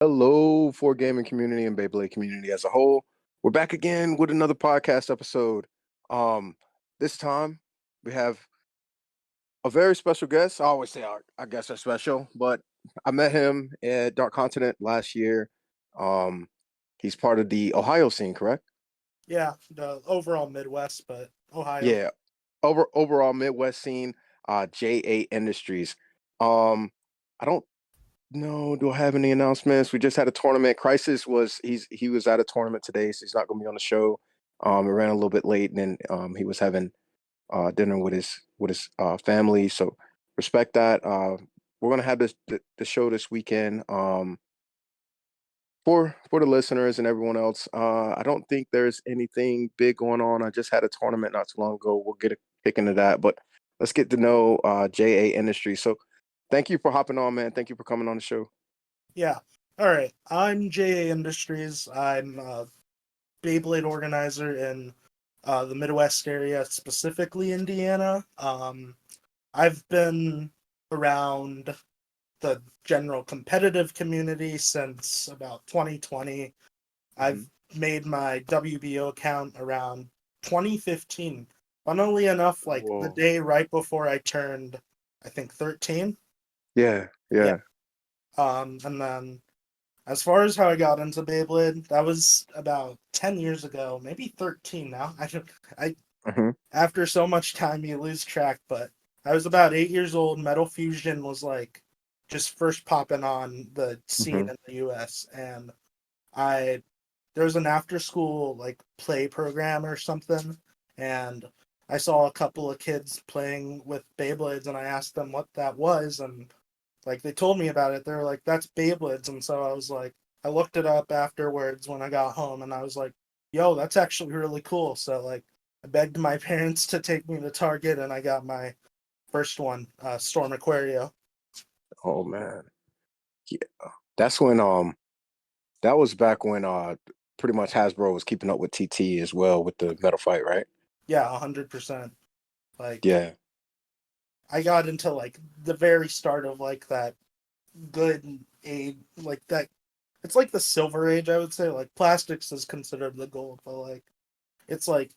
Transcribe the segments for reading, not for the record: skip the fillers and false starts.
Hello, for gaming community and Beyblade community as a whole. We're back again with another podcast episode. Um, this time we have a very special guest. I always say our guests are special, but I met him at Dark Continent last year. Um, he's part of the Ohio scene, correct? Yeah, the overall Midwest, but Ohio. Yeah, overall Midwest scene. JA Industries. Um, I don't No, do I have any announcements? We just had a tournament. Crisis he was at a tournament today, so he's not going to be on the show. It ran a little bit late, and then he was having dinner with his family. So respect that. We're going to have the show this weekend. For the listeners and everyone else. I don't think there's anything big going on. I just had a tournament not too long ago. We'll get a kick into that, but let's get to know JA Industry. So thank you for hopping on, man. Thank you for coming on the show. Yeah. All right. I'm JA Industries. I'm a Beyblade organizer in the Midwest area, specifically Indiana. I've been around the general competitive community since about 2020. Mhm. I've made my WBO account around 2015. Funnily enough, like the Whoa. day right before I turned, I think 13. Yeah, Yeah. yeah. And then as far as how I got into Beyblade, that was about 10 years ago, maybe 13 now. I Hmm. after so much time you lose track, but I was about 8 years old. Metal Fusion was like just first popping on the scene Hmm. in the US, and I there was an after school like play program or something, and I saw a couple of kids playing with Beyblades, and I asked them what that was, and like they told me about it. They were like, "That's Beyblades," and so I was like, I looked it up afterwards when I got home, and I was like, "Yo, that's actually really cool." So like, I begged my parents to take me to Target, and I got my first one, Storm Aquario. Oh man. Yeah. That's when that was back when pretty much Hasbro was keeping up with TT as well with the metal fight, right? Yeah, 100%. Like, Yeah. I got into like the very start of like that good age, like that. It's like the silver age, I would say. Like plastics is considered the gold, but like it's like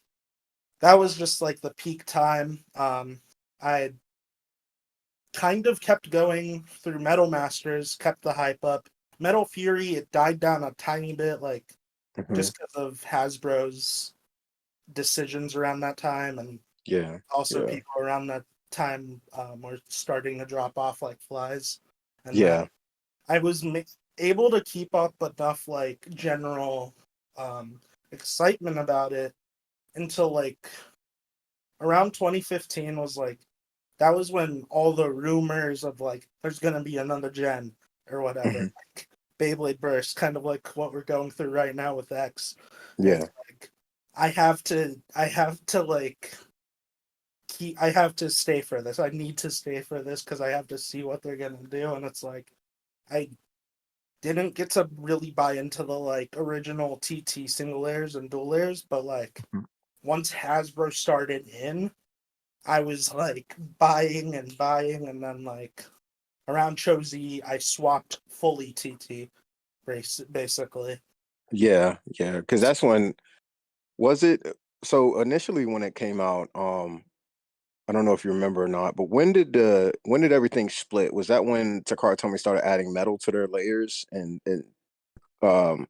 that was just like the peak time. I kind of kept going through Metal Masters, kept the hype up. Metal Fury, it died down a tiny bit, like Hmm. just because of Hasbro's decisions around that time, and Yeah. also Yeah. people around that time were starting to drop off like flies. And then Yeah. I was able to keep up enough like general um, excitement about it until like around 2015 was like that was when all the rumors of like there's gonna be another gen or whatever, Hmm. like Beyblade Burst, kind of like what we're going through right now with X. And it's Yeah. like I have to like I have to stay for this. I need to stay for this because I have to see what they're gonna do. And it's like I didn't get to really buy into the like original TT single layers and dual layers, but like Mhm. once Hasbro started in, I was like buying and buying, and then like around Cho-Z, I swapped fully TT basically. Yeah. Yeah. Because that's when was it? So initially when it came out, I don't know if you remember or not, but when did everything split? Was that when Takara Tomy started adding metal to their layers and um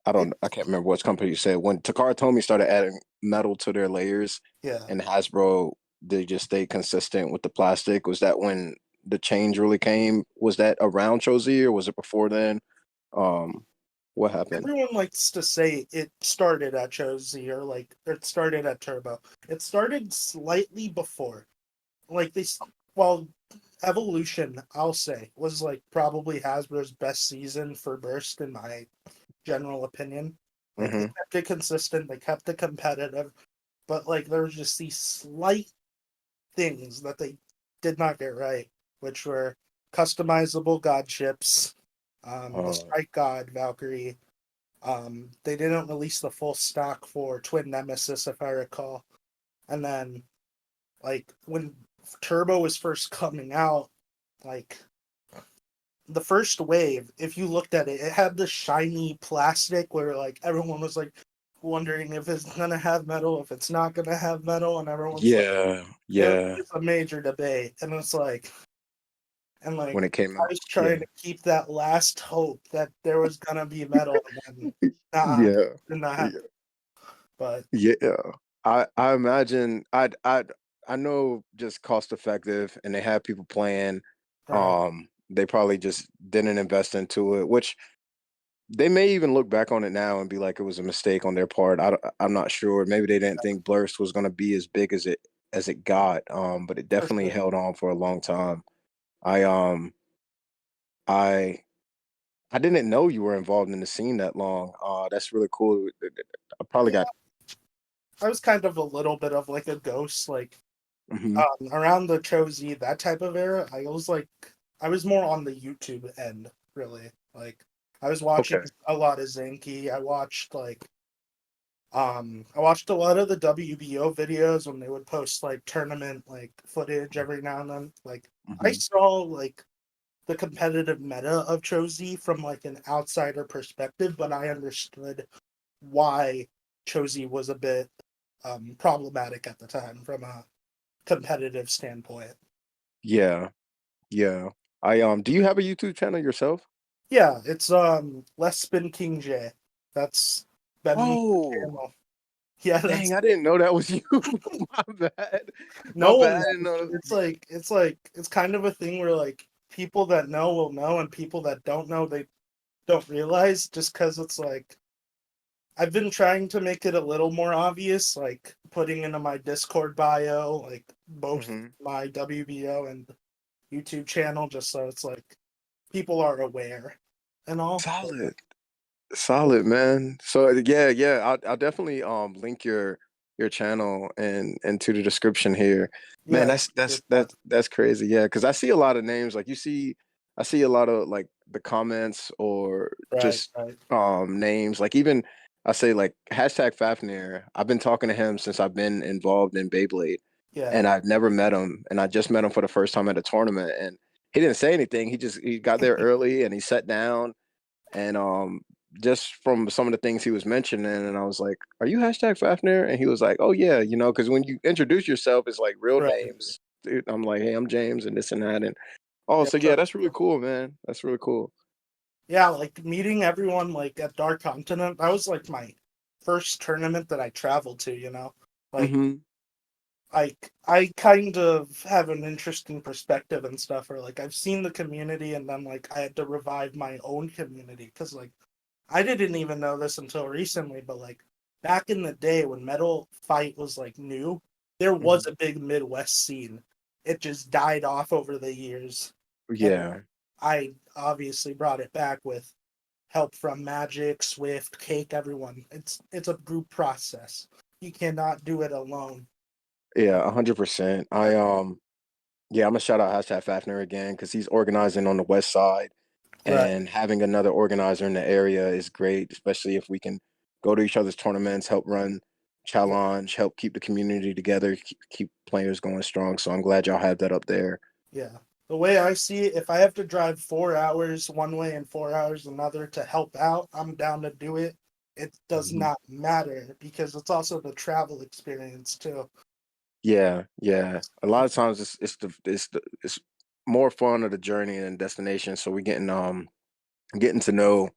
It I can't remember which company you said when Takara Tomy started adding metal to their layers yeah. and Hasbro they just stayed consistent with the plastic. Was that when the change really came? Was that around Cho-Z or was it before then? Um, what happened? Everyone likes to say it started at Cho-Z or like it started at Turbo. It started slightly before. Like well, Evolution, I'll say, was like probably Hasbro's best season for Burst in my general opinion. Like they Hmm. kept it consistent, they kept it competitive, but like there was just these slight things that they did not get right, which were customizable god ships, the Uh, Strike God Valkyrie. They didn't release the full stock for Twin Nemesis, if I recall. And then, like when Turbo was first coming out, like the first wave, if you looked at it, it had the shiny plastic where like everyone was like wondering if it's gonna have metal, if it's not gonna have metal, and everyone's like, Yeah, it yeah. was a major debate, and it's like, and When like it came I out. was trying Yeah. to keep that last hope that there was gonna be metal, and then nah, Yeah. did not Yeah. happen. But Yeah. I imagine I know just cost effective and they have people playing. right, They probably just didn't invest into it, which they may even look back on it now and be like it was a mistake on their part. I'm not sure. Maybe they didn't think Blurst was going to be as big as it got. But it for definitely sure. held on for a long time. I um I I didn't know you were involved in the scene that long. That's really cool. I probably Yeah, got. I was kind of a little bit of like a ghost, like Mhm. around the Chozy, that type of era. I was more on the YouTube end, really. Like I was watching Okay. a lot of Zinky. I watched a lot of the WBO videos when they would post like tournament like footage every now and then. Like I Mhm. saw like the competitive meta of Chozy from like an outsider perspective, but I understood why Chozy was a bit problematic at the time from a competitive standpoint. Yeah. Yeah. Do you have a YouTube channel yourself? Yeah, it's Less Spin King J. That's been the Oh, channel. Yeah, dang, that's I didn't know that was you. My bad. My no one bad. I didn't knows. know. It's kind of a thing where like people that know will know, and people that don't know they don't realize just because it's like I've been trying to make it a little more obvious, like putting into my Discord bio, like both Mhm. my WBO and YouTube channel, just so it's like people are aware and all. But, Solid. yeah, Solid, man. So yeah, yeah, I'll definitely link your channel and into the description here. Man, yeah, appreciate that. that's crazy. Yeah, because I see a lot of names like I see a lot of like the comments or Right, just right. names like even I say like hashtag Fafnir. I've been talking to him since I've been involved in Beyblade, Yeah, and I've never met him, and I just met him for the first time at a tournament, and he didn't say anything. He got there early and he sat down and just from some of the things he was mentioning, and I was like, "Are you hashtag Fafnir?" And he was like, "Oh yeah, you know, because when you introduce yourself, it's like real right. names." Dude, I'm like, "Hey, I'm James," and this and that, and oh, Yeah, so yeah, so that's really cool, man. That's really cool. yeah, like meeting everyone like at Dark Continent, that was like my first tournament that I traveled to, you know? Like Hmm. I kind of have an interesting perspective and stuff, or like I've seen the community and then like I had to revive my own community because like I didn't even know this until recently, but like back in the day when Metal Fight was like new, there was Hmm. a big Midwest scene. It just died off over the years. And Yeah, I obviously brought it back with help from Magic, Swift, Cake, everyone. It's a group process. You cannot do it alone. yeah, 100%. But Yeah, I'm gonna shout out hashtag Fafnir again because he's organizing on the west side. right, And having another organizer in the area is great, especially if we can go to each other's tournaments, help run yeah, challenge, help keep the community together, keep players going strong. So I'm glad y'all have that up there. yeah. The way I see it, if I have to drive 4 hours one way and 4 hours another to help out, I'm down to do it. It does Mhm. not matter because it's also the travel experience too. Yeah, yeah. A lot of times it's more fun of the journey than destination. So we're getting to know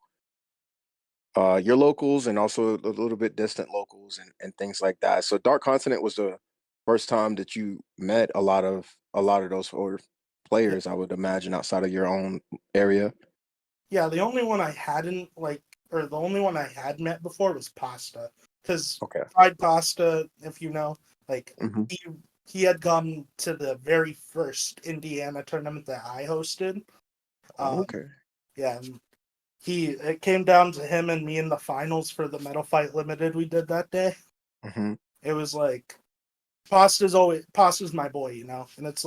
your locals and also a little bit distant locals and things like that. So Dark Continent was the first time that you met a lot of those or Yeah, players, I would imagine, outside of your own area. yeah. The only one I hadn't like, or the only one I had met before was Pasta, because Okay. Fried Pasta, if you know, like Hmm. he he had gone to the very first Indiana tournament that I hosted. Um, Okay. yeah, and it came down to him and me in the finals for the Metal Fight Limited we did that day. Hmm. It was like Pasta's my boy, you know,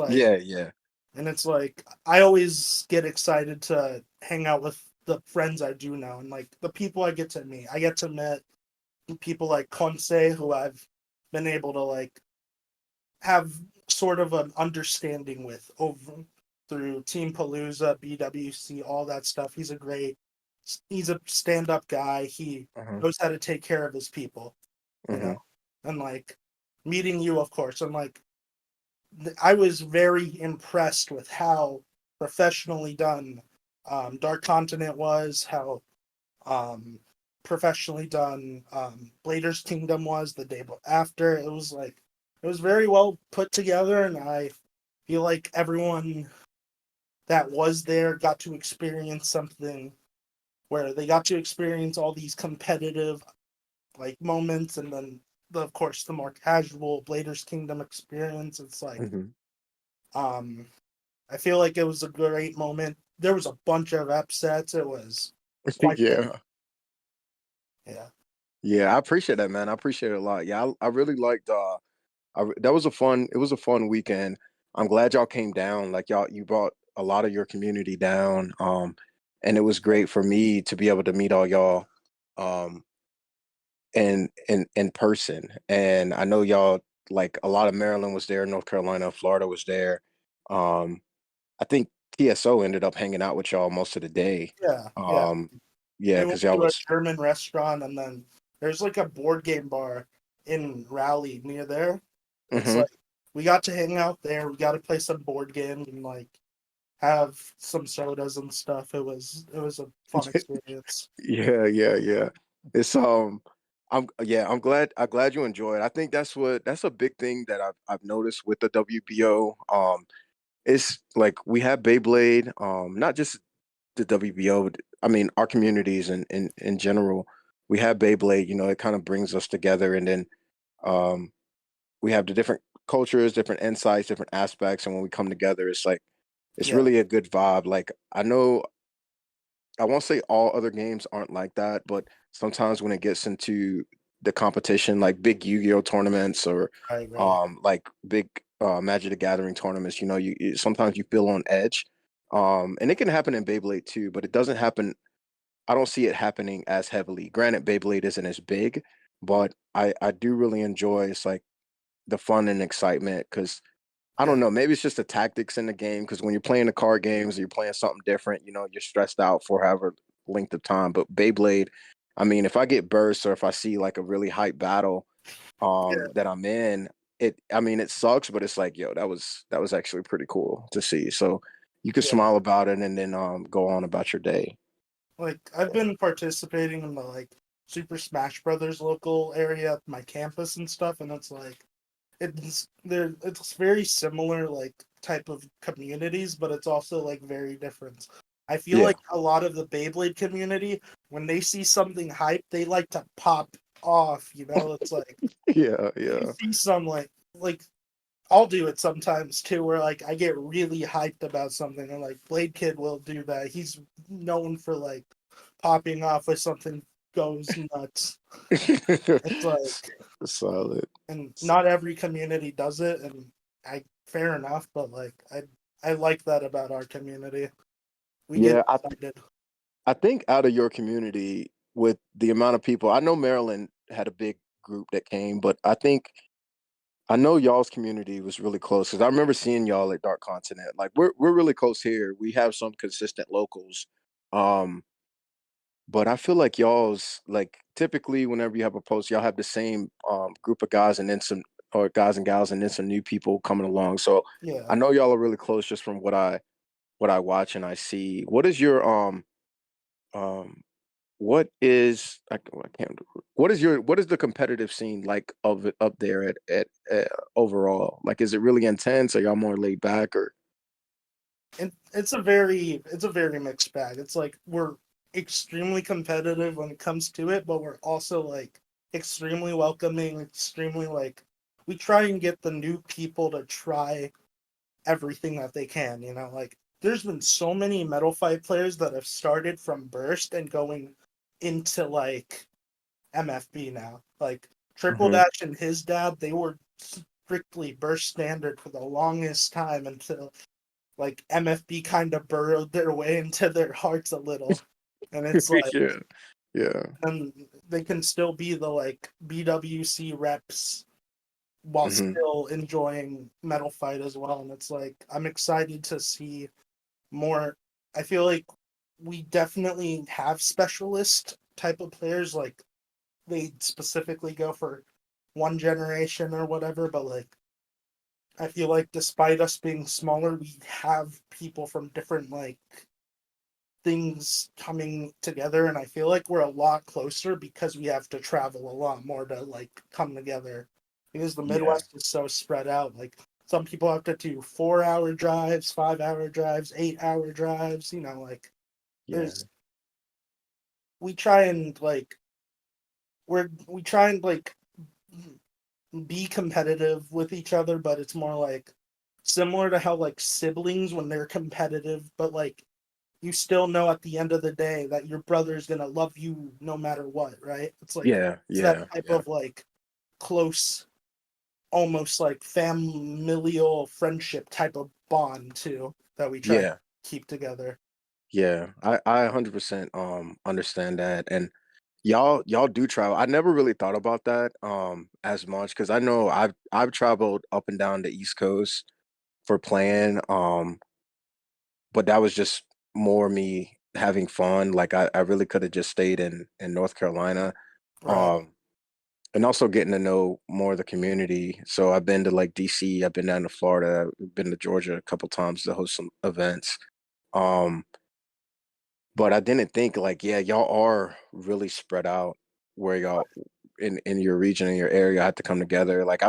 Yeah, yeah. and it's like I always get excited to hang out with the friends I do know and like the people I get to meet. I get to meet people like Conce who I've been able to like have sort of an understanding with over through Team Palooza, BWC, all that stuff. He's a stand-up guy. He Hmm. knows how to take care of his people, you know. Hmm. And like meeting you, of course, and like I was very impressed with how professionally done Dark Continent was, how um, professionally done Blader's Kingdom was the day after. It was like it was very well put together, and I feel like everyone that was there got to experience something where they got to experience all these competitive like moments, and then of course the more casual Blader's Kingdom experience. It's like Hmm. um I feel like it was a great moment. There was a bunch of upsets. It was quite the Yeah. yeah. Yeah, I appreciate that, man. I appreciate it a lot. Yeah, I really liked that was a fun it was a fun weekend. I'm glad y'all came down. Like y'all you brought a lot of your community down. And it was great for me to be able to meet all y'all um in person. And I know y'all like a lot of Maryland was there, North Carolina, Florida was there. Um I think TSO ended up hanging out with y'all most of the day. Yeah, yeah. Um yeah, We went because y'all to a was German restaurant, and then there's like a board game bar in Raleigh near there. It's hmm like we got to hang out there. We got to play some board games and like have some sodas and stuff. It was a fun experience. Yeah, yeah, yeah. It's I'm glad you enjoy it. I think that's a big thing that I've noticed with the WBO. It's like we have Beyblade, not just the WBO, but I mean our communities and in general. We have Beyblade, you know, it kind of brings us together, and then um we have the different cultures, different insights, different aspects, and when we come together, it's like it's Yeah, really a good vibe. Like I know I won't say all other games aren't like that, but sometimes when it gets into the competition, like big Yu-Gi-Oh tournaments or right, right. like big Magic the Gathering tournaments, you know, sometimes you feel on edge. And it can happen in Beyblade too, but it doesn't happen. I don't see it happening as heavily. Granted, Beyblade isn't as big, but I do really enjoy it's like the fun and excitement because I Yeah, don't know. Maybe it's just the tactics in the game because when you're playing the card games or you're playing something different, you know, you're stressed out for however length of time. But Beyblade, I mean, if I get burst or if I see like a really hype battle yeah, that I'm in, I mean it sucks, but it's like, yo, that was actually pretty cool to see. So you could yeah. smile about it and then go on about your day. Like I've been participating in the like Super Smash Brothers local area at my campus and stuff, and it's like it's very similar like type of communities, but it's also like very different. I feel Yeah. like a lot of the Beyblade community, when they see something hype, they like to pop off, you know? It's like Yeah, you yeah. see some like I'll do it sometimes too, where like I get really hyped about something, and like Blade Kid will do that. He's known for like popping off if something goes nuts. It's like, Solid. and not every community does it, and I fair enough, but like I like that about our community. We get Yeah, excited. I think out of your community, with the amount of people, I know Maryland had a big group that came, but I know y'all's community was really close because I remember seeing y'all at Dark Continent. Like we're really close here. We have some consistent locals, um, but I feel like y'all's like typically whenever you have a post, y'all have the same group of guys and then some or guys and gals and then some new people coming along. So Yeah. I know y'all are really close just from what I watch and I see. What is your um what is I can't what is the competitive scene like of it up there at overall? Like, is it really intense? Are y'all more laid back or? And it's a very mixed bag. It's like we're extremely competitive when it comes to it, but we're also like extremely welcoming, extremely like we try and get the new people to try everything that they can, you know, like there's been so many Metal Fight players that have started from Burst and going into like MFB now. Like Triple Hmm. Dash and his dad, they were strictly Burst standard for the longest time until like MFB kind of burrowed their way into their hearts a little. And it's like, Yeah, yeah, and they can still be the like BWC reps while Hmm. still enjoying Metal Fight as well. And it's like I'm excited to see more. I feel like we definitely have specialist type of players, like they specifically go for one generation or whatever, but like I feel like despite us being smaller, we have people from different like things coming together, and I feel like we're a lot closer because we have to travel a lot more to like come together, because the Yeah, Midwest is so spread out. Like some people have to do 4 hour drives, 5 hour drives, 8 hour drives, like yeah, there's we try and like we try and like be competitive with each other, but it's more like similar to how like siblings when they're competitive, but like you still know at the end of the day that your brother's gonna love you no matter what, right? It's like yeah, it's that yeah, type yeah, of like close, almost like familial friendship type of bond too that we try to yeah, keep together. yeah. I 100% understand that. And y'all do travel. I never really thought about that as much because I know I've traveled up and down the East Coast for playing. But that was just more me having fun. Like I really could have just stayed in North Carolina. Right. Um and also getting to know more of the community. So I've been to like DC, I've been down to Florida, been to Georgia a couple times to host some events. Um, but I didn't think like, yeah, y'all are really spread out where y'all in your region, in your area had to come together. Like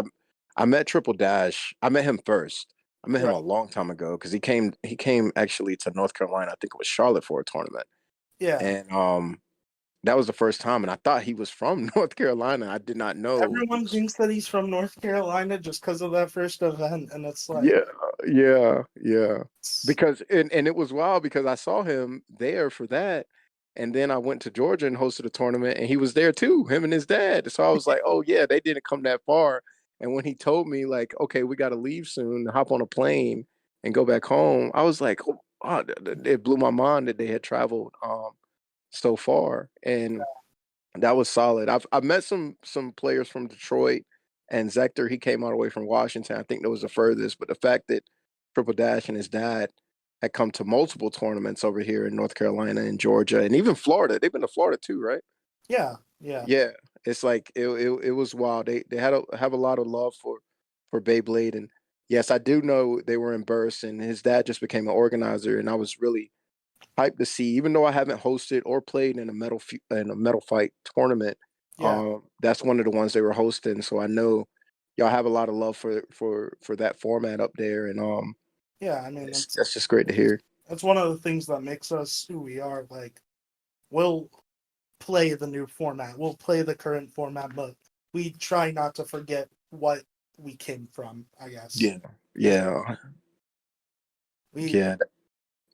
I met Triple Dash. I met him first. I met him Right. a long time ago because he came actually to North Carolina. I think it was Charlotte for a tournament. Yeah. And that was the first time, and I thought he was from North Carolina. I did not know he Everyone was. thinks that he's from North Carolina just because of that first event, and it's like Yeah, yeah, yeah. it's, Because and it was wild because I saw him there for that, and then I went to Georgia and hosted a tournament, and he was there too, him and his dad. So I was like, oh yeah, they didn't come that far. And when he told me like, okay, we got to leave soon, hop on a plane and go back home, I was like, oh, wow, it blew my mind that they had traveled so far, and that was solid. I've met some players from Detroit and Zector. He came all the way from Washington. I think that was the furthest. But the fact that Triple Dash and his dad had come to multiple tournaments over here in North Carolina and Georgia and even Florida. They've been to Florida too, right? yeah, yeah, Yeah. It's like it was wild. They have a lot of love for Beyblade. And yes, I do know they were in bursts and his dad just became an organizer, and I was really hyped to see, even though I haven't hosted or played in a metal fight tournament. yeah, That's one of the ones they were hosting, so I know y'all have a lot of love for that format up there, and yeah. I mean, that's just great to hear. that's one of the things that makes us who we are. Like, we'll play the new format, we'll play the current format, but we try not to forget what we came from, I guess. Yeah, Because yeah, we, yeah.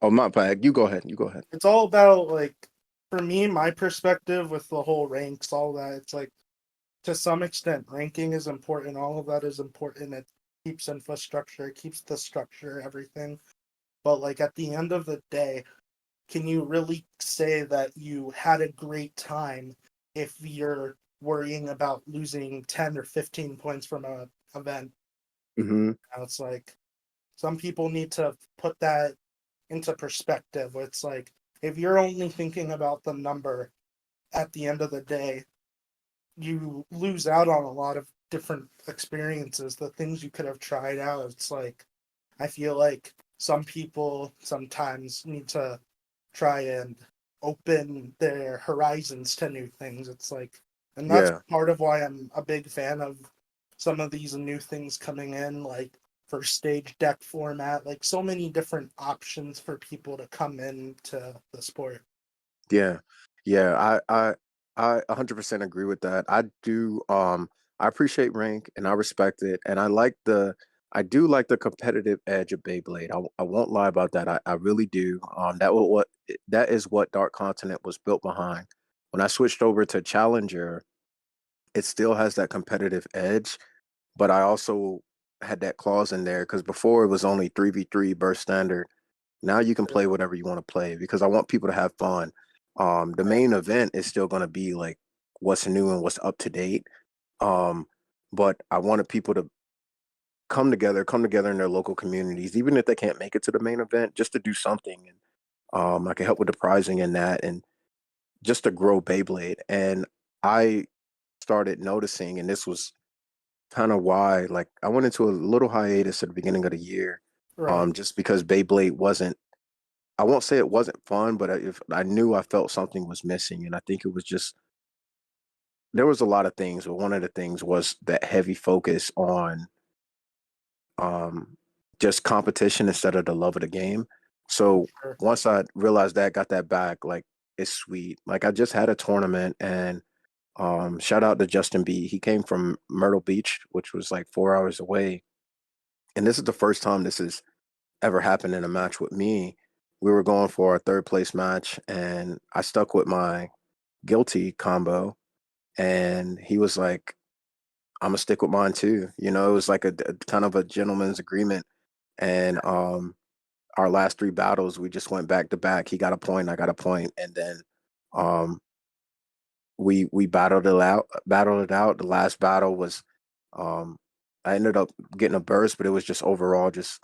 Oh, my bad. You go ahead. You go ahead. it's all about, like, for me, my perspective with the whole ranks, all that, it's like, to some extent, ranking is important. All of that is important. It keeps infrastructure, it keeps the structure, everything. But, like, at the end of the day, can you really say that you had a great time if you're worrying about losing 10 or 15 points from a event? Hmm. It's like some people need to put that into perspective. Where it's like if you're only thinking about the number at the end of the day, you lose out on a lot of different experiences, the things you could have tried out. It's like I feel like some people sometimes need to try and open their horizons to new things. It's like, and that's Yeah, part of why I'm a big fan of some of these new things coming in, like for stage deck format, like so many different options for people to come into the sport. yeah, yeah. I 100% agree with that. I do. I appreciate rank and I respect it, and I do like the competitive edge of Beyblade. I won't lie about that. I really do. That is what Dark Continent was built behind. When I switched over to Challenger, it still has that competitive edge, but I also had that clause in there because before it was only 3v3 burst standard. Now you can play whatever you want to play because I want people to have fun. The Right. main event is still going to be like what's new and what's up to date. Um, but I wanted people come together in their local communities, even if they can't make it to the main event, just to do something. And I can help with the prizing in that, and just to grow Beyblade. And I started noticing, and this was kind of why, like, I went into a little hiatus at the beginning of the year, Right. just because Beyblade wasn't. I won't say it wasn't fun, but if I knew I felt something was missing, and I think it was just there was a lot of things, but one of the things was that heavy focus on um, just competition instead of the love of the game. So Sure. once I realized that, got that back, like it's sweet. Like I just had a tournament, and shout out to Justin B. He came from Myrtle Beach, which was like 4 hours away. And this is the first time this has ever happened in a match with me. We were going for our third place match, and I stuck with my guilty combo. And he was like, I'm gonna stick with mine too. You know, it was like a kind of a gentleman's agreement. And our last three battles, we just went back to back. He got a point, I got a point, and then um, we battled it out. The last battle was um, I ended up getting a burst, but it was just overall just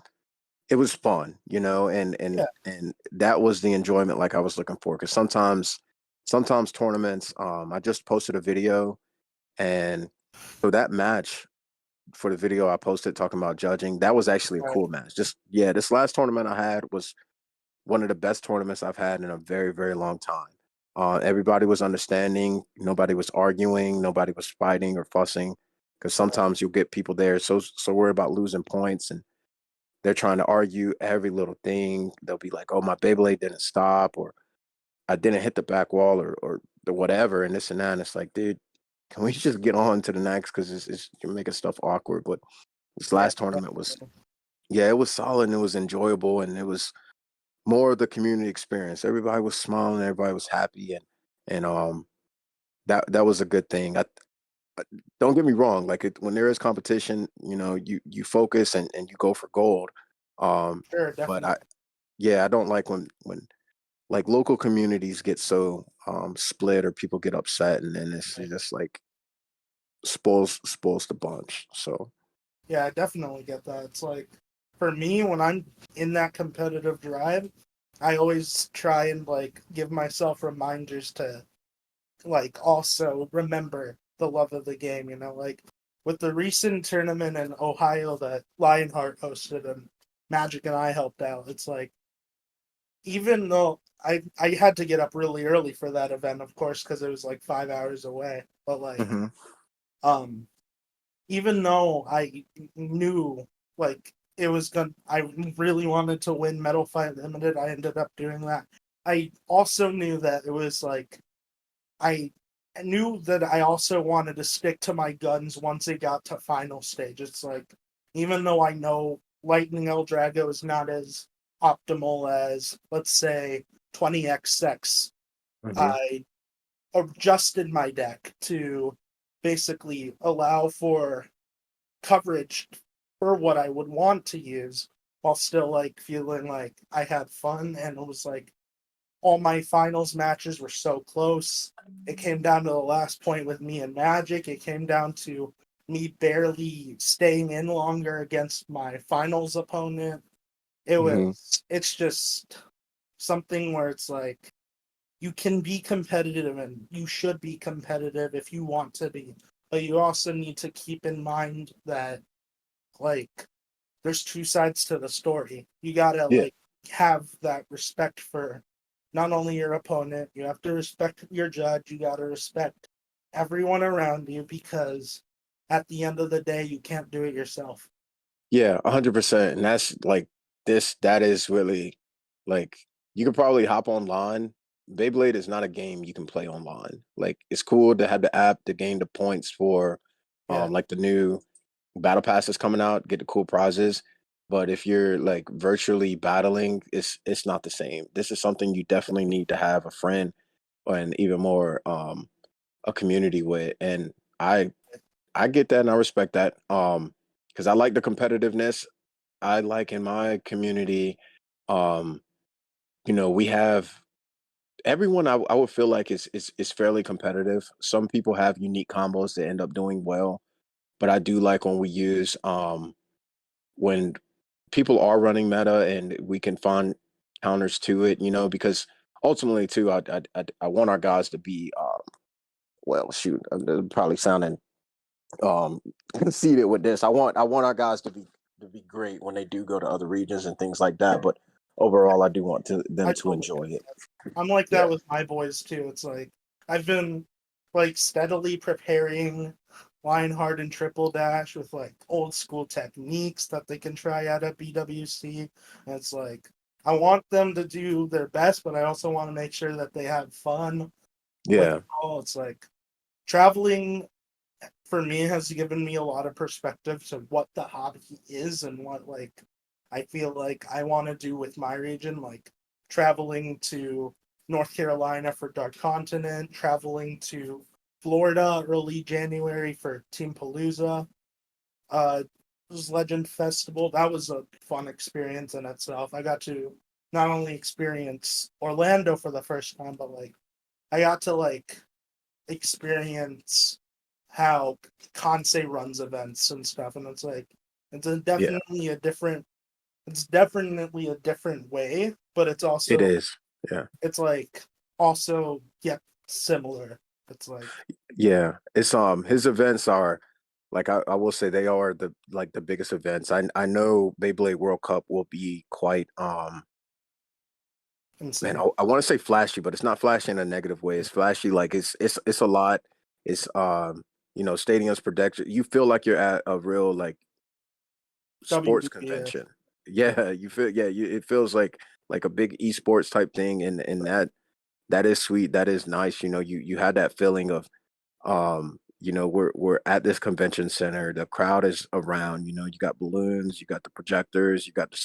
it was fun, you know, Yeah. and that was the enjoyment like I was looking for. Because sometimes tournaments, I just posted a video, and so that match for the video I posted talking about judging, that was actually a Right. cool match. Just yeah, this last tournament I had was one of the best tournaments I've had in a very, very long time. Everybody was understanding. Nobody was arguing. Nobody was fighting or fussing. Because Right. sometimes you'll get people there so worried about losing points, and they're trying to argue every little thing. They'll be like, "Oh, my Beyblade didn't stop," or "I didn't hit the back wall," or the whatever, and this and that. And it's like, dude, can we just get on to the next? Because you're making stuff awkward. But this Yeah. last tournament was, Definitely. yeah, it was solid and it was enjoyable, and it was more of the community experience. Everybody was smiling, everybody was happy, and that was a good thing. Don't get me wrong, like when there is competition, you know, you focus and you go for gold. Um, Sure. but Definitely. yeah, I don't like when like local communities get so split or people get upset, and then it's Right. just like spoils the bunch. So Yeah, I definitely get that. It's like for me when I'm in that competitive drive, I always try and like give myself reminders to like also remember the love of the game, you know, like with the recent tournament in Ohio that Lionheart hosted and Magic and I helped out. It's like even though I had to get up really early for that event, of course, because it was like 5 hours away. But like hmm um even though I knew like it was going I really wanted to win Metal Fight Limited, I ended up doing that. I also knew that it was like I knew that I also wanted to stick to my guns once it got to final stage. It's like even though I know Lightning El Drago is not as optimal as let's say 20XX, hmm I adjusted my deck to basically allow for coverage for what I would want to use while still like feeling like I had fun and it was like all my finals matches were so close. It came down to the last point with me and Magic. It came down to me barely staying in longer against my finals opponent. hmm It's just something where it's like you can be competitive and you should be competitive if you want to be, but you also need to keep in mind that like there's two sides to the story. You gotta yeah. like have that respect for not only your opponent, you have to respect your judge, you gotta respect everyone around you because at the end of the day you can't do it yourself. Yeah, 100%. And that's like that is really like you could probably hop online. Beyblade is not a game you can play online. Like it's cool to have the app to gain the points for Yeah, like the new battle passes coming out, get the cool prizes. But if you're like virtually battling, it's not the same. This is something you definitely need to have a friend and even more a community with. And I get that and I respect that. Because I like the competitiveness. I like in my community, um, you know, we have everyone I would feel like is fairly competitive. Some people have unique combos that end up doing well, but I do like when we use when people are running meta and we can find counters to it, because ultimately too, I want our guys to be well, shoot, I'm probably sounding um conceited with this. I want our guys to be great when they do go to other regions and things like that. But overall, I do want them I to totally enjoy get it. that. I'm like that Yeah, with my boys too. It's like I've been like steadily preparing Lionheart and Triple Dash with like old school techniques that they can try out at BWC. And it's like I want them to do their best, but I also want to make sure that they have fun with it yeah, all. It's like traveling for me has given me a lot of perspective to what the hobby is and what like I feel like I want to do with my region, like traveling to North Carolina for Dark Continent, traveling to Florida early January for Team Palooza. It was Legend Festival. That was a fun experience in itself. I got to not only experience Orlando for the first time, but like I got to like experience how Kansai runs events and stuff, and it's like it's a yeah. definitely a different it's definitely a different way, but it's It also is. Yeah, it's like also yet similar. It's like yeah. It's his events are like I will say they are the biggest events. I know Beyblade World Cup will be quite man, insane. I want to say flashy, but it's not flashy in a negative way. It's flashy, like it's a lot. It's stadiums projected. You feel like you're at a real like sports WBA, convention. Yeah, you feel it feels like a big esports type thing, and that is sweet. That is nice. You had that feeling of we're at this convention center. The crowd is around. You got balloons, you got the projectors, you got the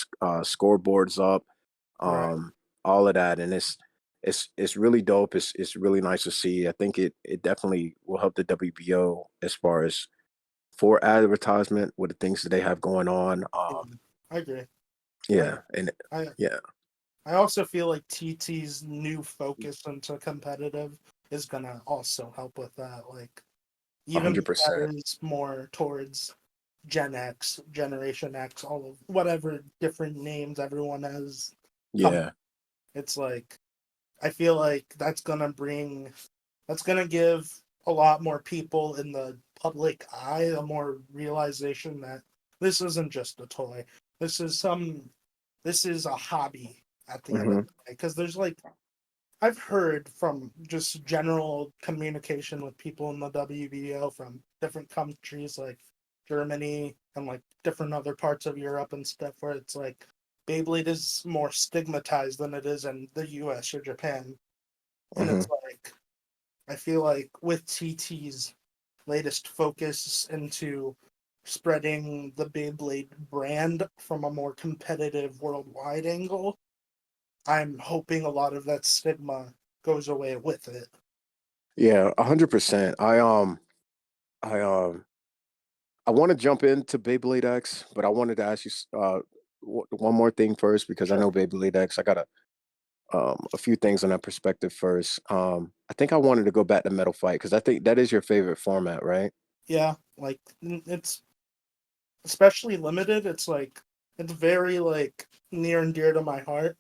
scoreboards up, right? um, all of that, and it's really dope. It's really nice to see. I think it definitely will help the WBO as far as for advertisement with the things that they have going on. Yeah, I agree. I Yeah, and I yeah, I also feel like TT's new focus into competitive is gonna also help with that. Like even if that 100%. is more towards Gen X, Generation X, all of whatever different names everyone has come. Yeah, It's like I feel like that's gonna give a lot more people in the public eye a more realization that this isn't just a toy. This is some this is a hobby at the end of hmm the day. Because there's like I've heard from just general communication with people in the WBO from different countries like Germany and like different other parts of Europe and stuff where it's like Beyblade is more stigmatized than it is in the US or Japan. And hmm it's like I feel like with TT's latest focus into spreading the Beyblade brand from a more competitive worldwide angle, I'm hoping a lot of that stigma goes away with it. yeah, 100%. I I want to jump into Beyblade X, but I wanted to ask you one more thing first because I Sure. know Beyblade X. I got a few things on that perspective first. I think I wanted to go back to Metal Fight because I think that is your favorite format, right? Yeah, like it's especially limited. It's like it's very like near and dear to my heart.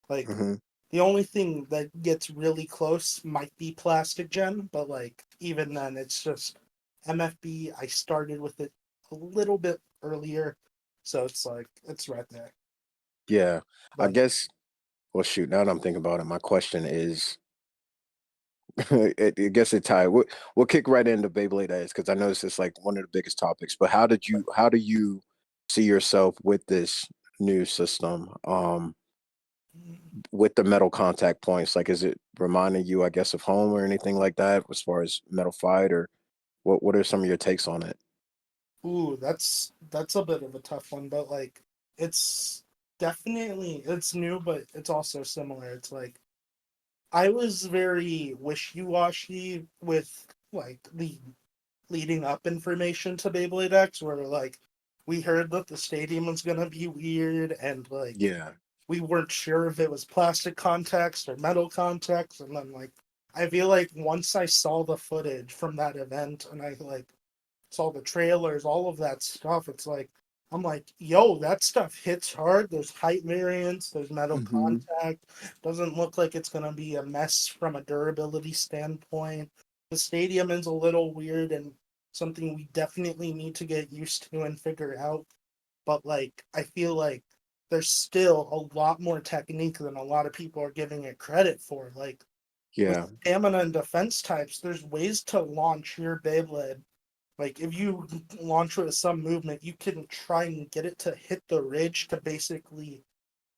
Like hmm the only thing that gets really close might be Plastic Gen, but like even then, it's just MFB. I started with it a little bit earlier, so it's like it's right there. Yeah, I But guess. Well, shoot. Now that I'm thinking about it, my question is, I guess it tied. We'll kick right into Beyblade X because I know this is like one of the biggest topics. But how do you see yourself with this new system? With the metal contact points, like is it reminding you, I guess, of home or anything like that as far as Metal Fight, or what are some of your takes on it? ooh, that's a bit of a tough one, but like it's definitely it's new, but it's also similar. It's like I was very wishy-washy with like the leading up information to Beyblade X, where like we heard that the stadium was gonna be weird, and like Yeah. we weren't sure if it was plastic context or metal context, and then like I feel like once I saw the footage from that event and I like saw the trailers, all of that stuff, it's like I'm like, yo, that stuff hits hard. There's height variance, there's metal Hmm. contact. Doesn't look like it's gonna be a mess from a durability standpoint. The stadium is a little weird and something we definitely need to get used to and figure out. But like, I feel like there's still a lot more technique than a lot of people are giving it credit for. Like with Yeah, stamina and defense types, there's ways to launch your Beyblade. Like if you launch with some movement, you can try and get it to hit the ridge to basically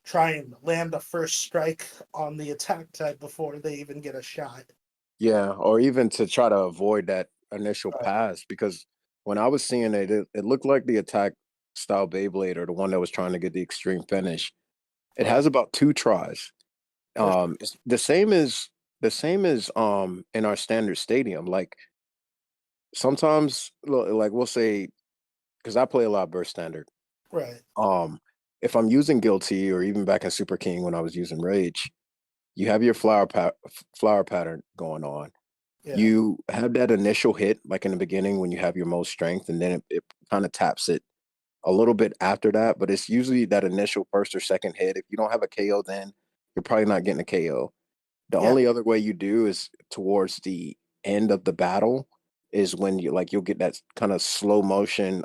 try and land a first strike on the attack type before they even get a shot. yeah, or even to try to avoid that initial Right, pass because when I was seeing it, it looked like the attack style Beyblade or the one that was trying to get the extreme finish. It right, has about 2 tries. for sure. It's the same as in our standard stadium. Like sometimes, like we'll say, because I play a lot of burst standard. Right. Um, if I'm using Guilty or even back in Super King when I was using Rage, you have your flower pattern going on. Yeah. You have that initial hit, like in the beginning when you have your most strength, and then it kind of taps it a little bit after that. But it's usually that initial first or second hit. If you don't have a KO, then you're probably not getting a KO. The Yeah. only other way you do is towards the end of the battle is when you'll get that kind of slow motion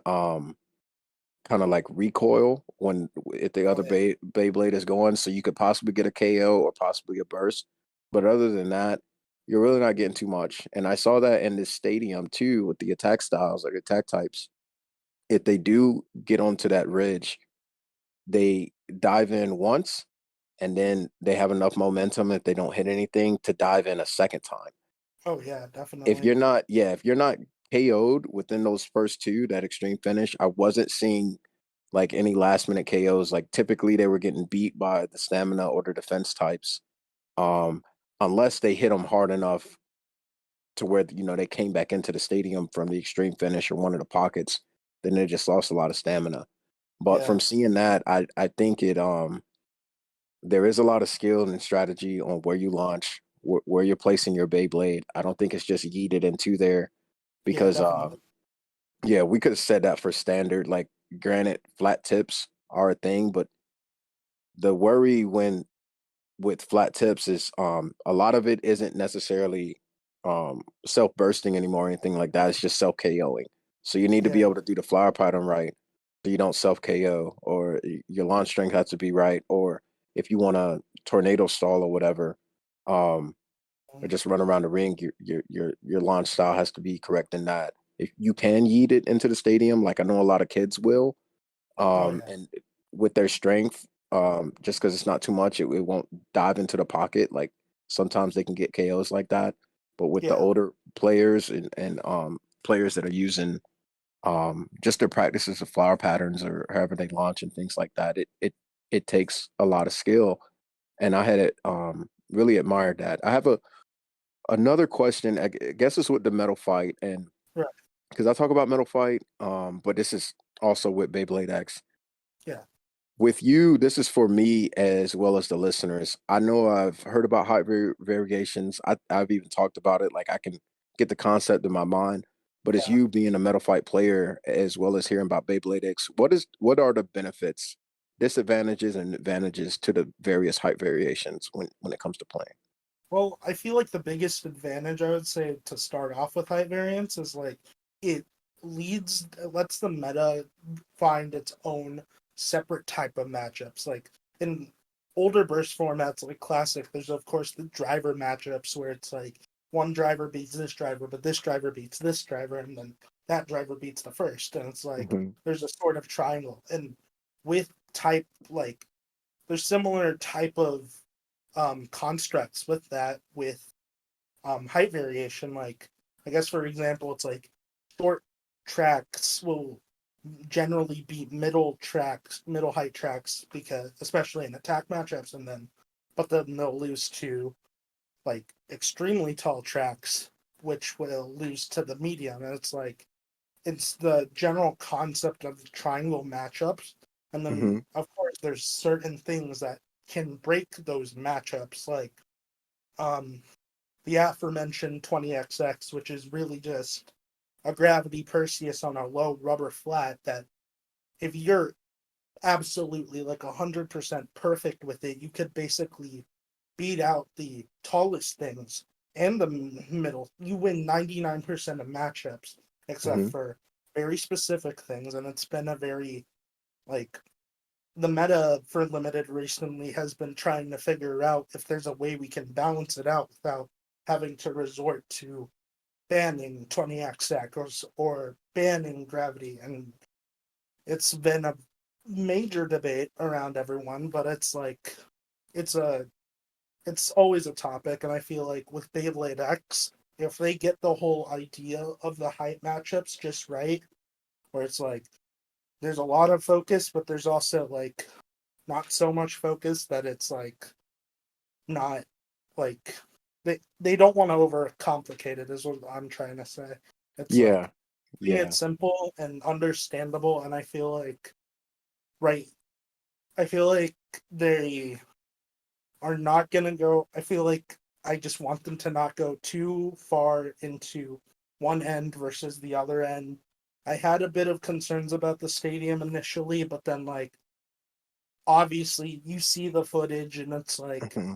kind of like recoil when if the Oh other yeah. Beyblade is going, so you could possibly get a KO or possibly a burst. But other than that, you're really not getting too much. And I saw that in this stadium too with the attack styles, like attack types. If they do get onto that ridge, they dive in once and then they have enough momentum if they don't hit anything to dive in a second time. Oh yeah, If definitely. you're not, yeah, if you're not KO'd within those first two, that extreme finish, I wasn't seeing like any last minute KOs. Like typically they were getting beat by the stamina or the defense types, um, unless they hit them hard enough to where they came back into the stadium from the extreme finish or one of the pockets. Then they just lost a lot of stamina. But Yeah. from seeing that, I think it there is a lot of skill and strategy on where you launch, where you're placing your Beyblade. I don't think it's just yeeted into there Yeah, because definitely. yeah, we could have said that for standard. Like, granted, flat tips are a thing, but the worry when with flat tips is a lot of it isn't necessarily self bursting anymore or anything like that. It's just self KOing. So you need to be Yeah. able to do the flower pattern right so you don't self KO, or your launch strength has to be right, or if you want a tornado stall or whatever, um, or just run around the ring, your launch style has to be correct in that. If you can yeet it into the stadium, like I know a lot of kids will, Oh yeah. and with their strength, just because it's not too much, it won't dive into the pocket. Like sometimes they can get KOs like that. But with the Yeah. older players and players that are using just their practices of flower patterns or however they launch and things like that, it takes a lot of skill. And I had it really admired that. I have another question. I guess it's with the metal fight, and Right. because I talk about metal fight, but this is also with Beyblade X. Yeah. With you, this is for me as well as the listeners. I know I've heard about height variations. I've even talked about it. Like I can get the concept in my mind. But as Yeah. you being a metal fight player, as well as hearing about Beyblade X, what are the benefits, disadvantages, and advantages to the various height variations when it comes to playing? Well, I feel like the biggest advantage I would say to start off with height variance is like it it lets the meta find its own separate type of matchups. Like in older burst formats like classic, there's of course the driver matchups where it's like one driver beats this driver, but this driver beats this driver, and then that driver beats the first. And it's like Hmm. there's a sort of triangle. And with type like there's similar type of constructs with that with height variation. Like I guess for example, it's like short tracks will generally beat middle height tracks because especially in attack matchups, and then but then they'll lose to like extremely tall tracks, which will lose to the medium. And it's like it's the general concept of the triangle matchups. And then, Hmm. of course, there's certain things that can break those matchups, like um, the aforementioned 20XX, which is really just a gravity Perseus on a low rubber flat that if you're absolutely like 100% perfect with it, you could basically beat out the tallest things and the middle. You win 99% of matchups except Hmm. for very specific things, and it's been a very like the meta for limited recently has been trying to figure out if there's a way we can balance it out without having to resort to banning 20x stackers or banning gravity. And it's been a major debate around everyone, but it's like it's a it's always a topic, and I feel like with Beyblade X, if they get the whole idea of the height matchups just right, where it's like there's a lot of focus, but there's also like not so much focus that it's like not like they don't want to overcomplicate it is what I'm trying to say. It's Yeah, like keeping it yeah, simple and understandable, and I feel like right I feel like they are not gonna go. I feel like I just want them to not go too far into one end versus the other end. I had a bit of concerns about the stadium initially, but then like obviously you see the footage and it's like hmm,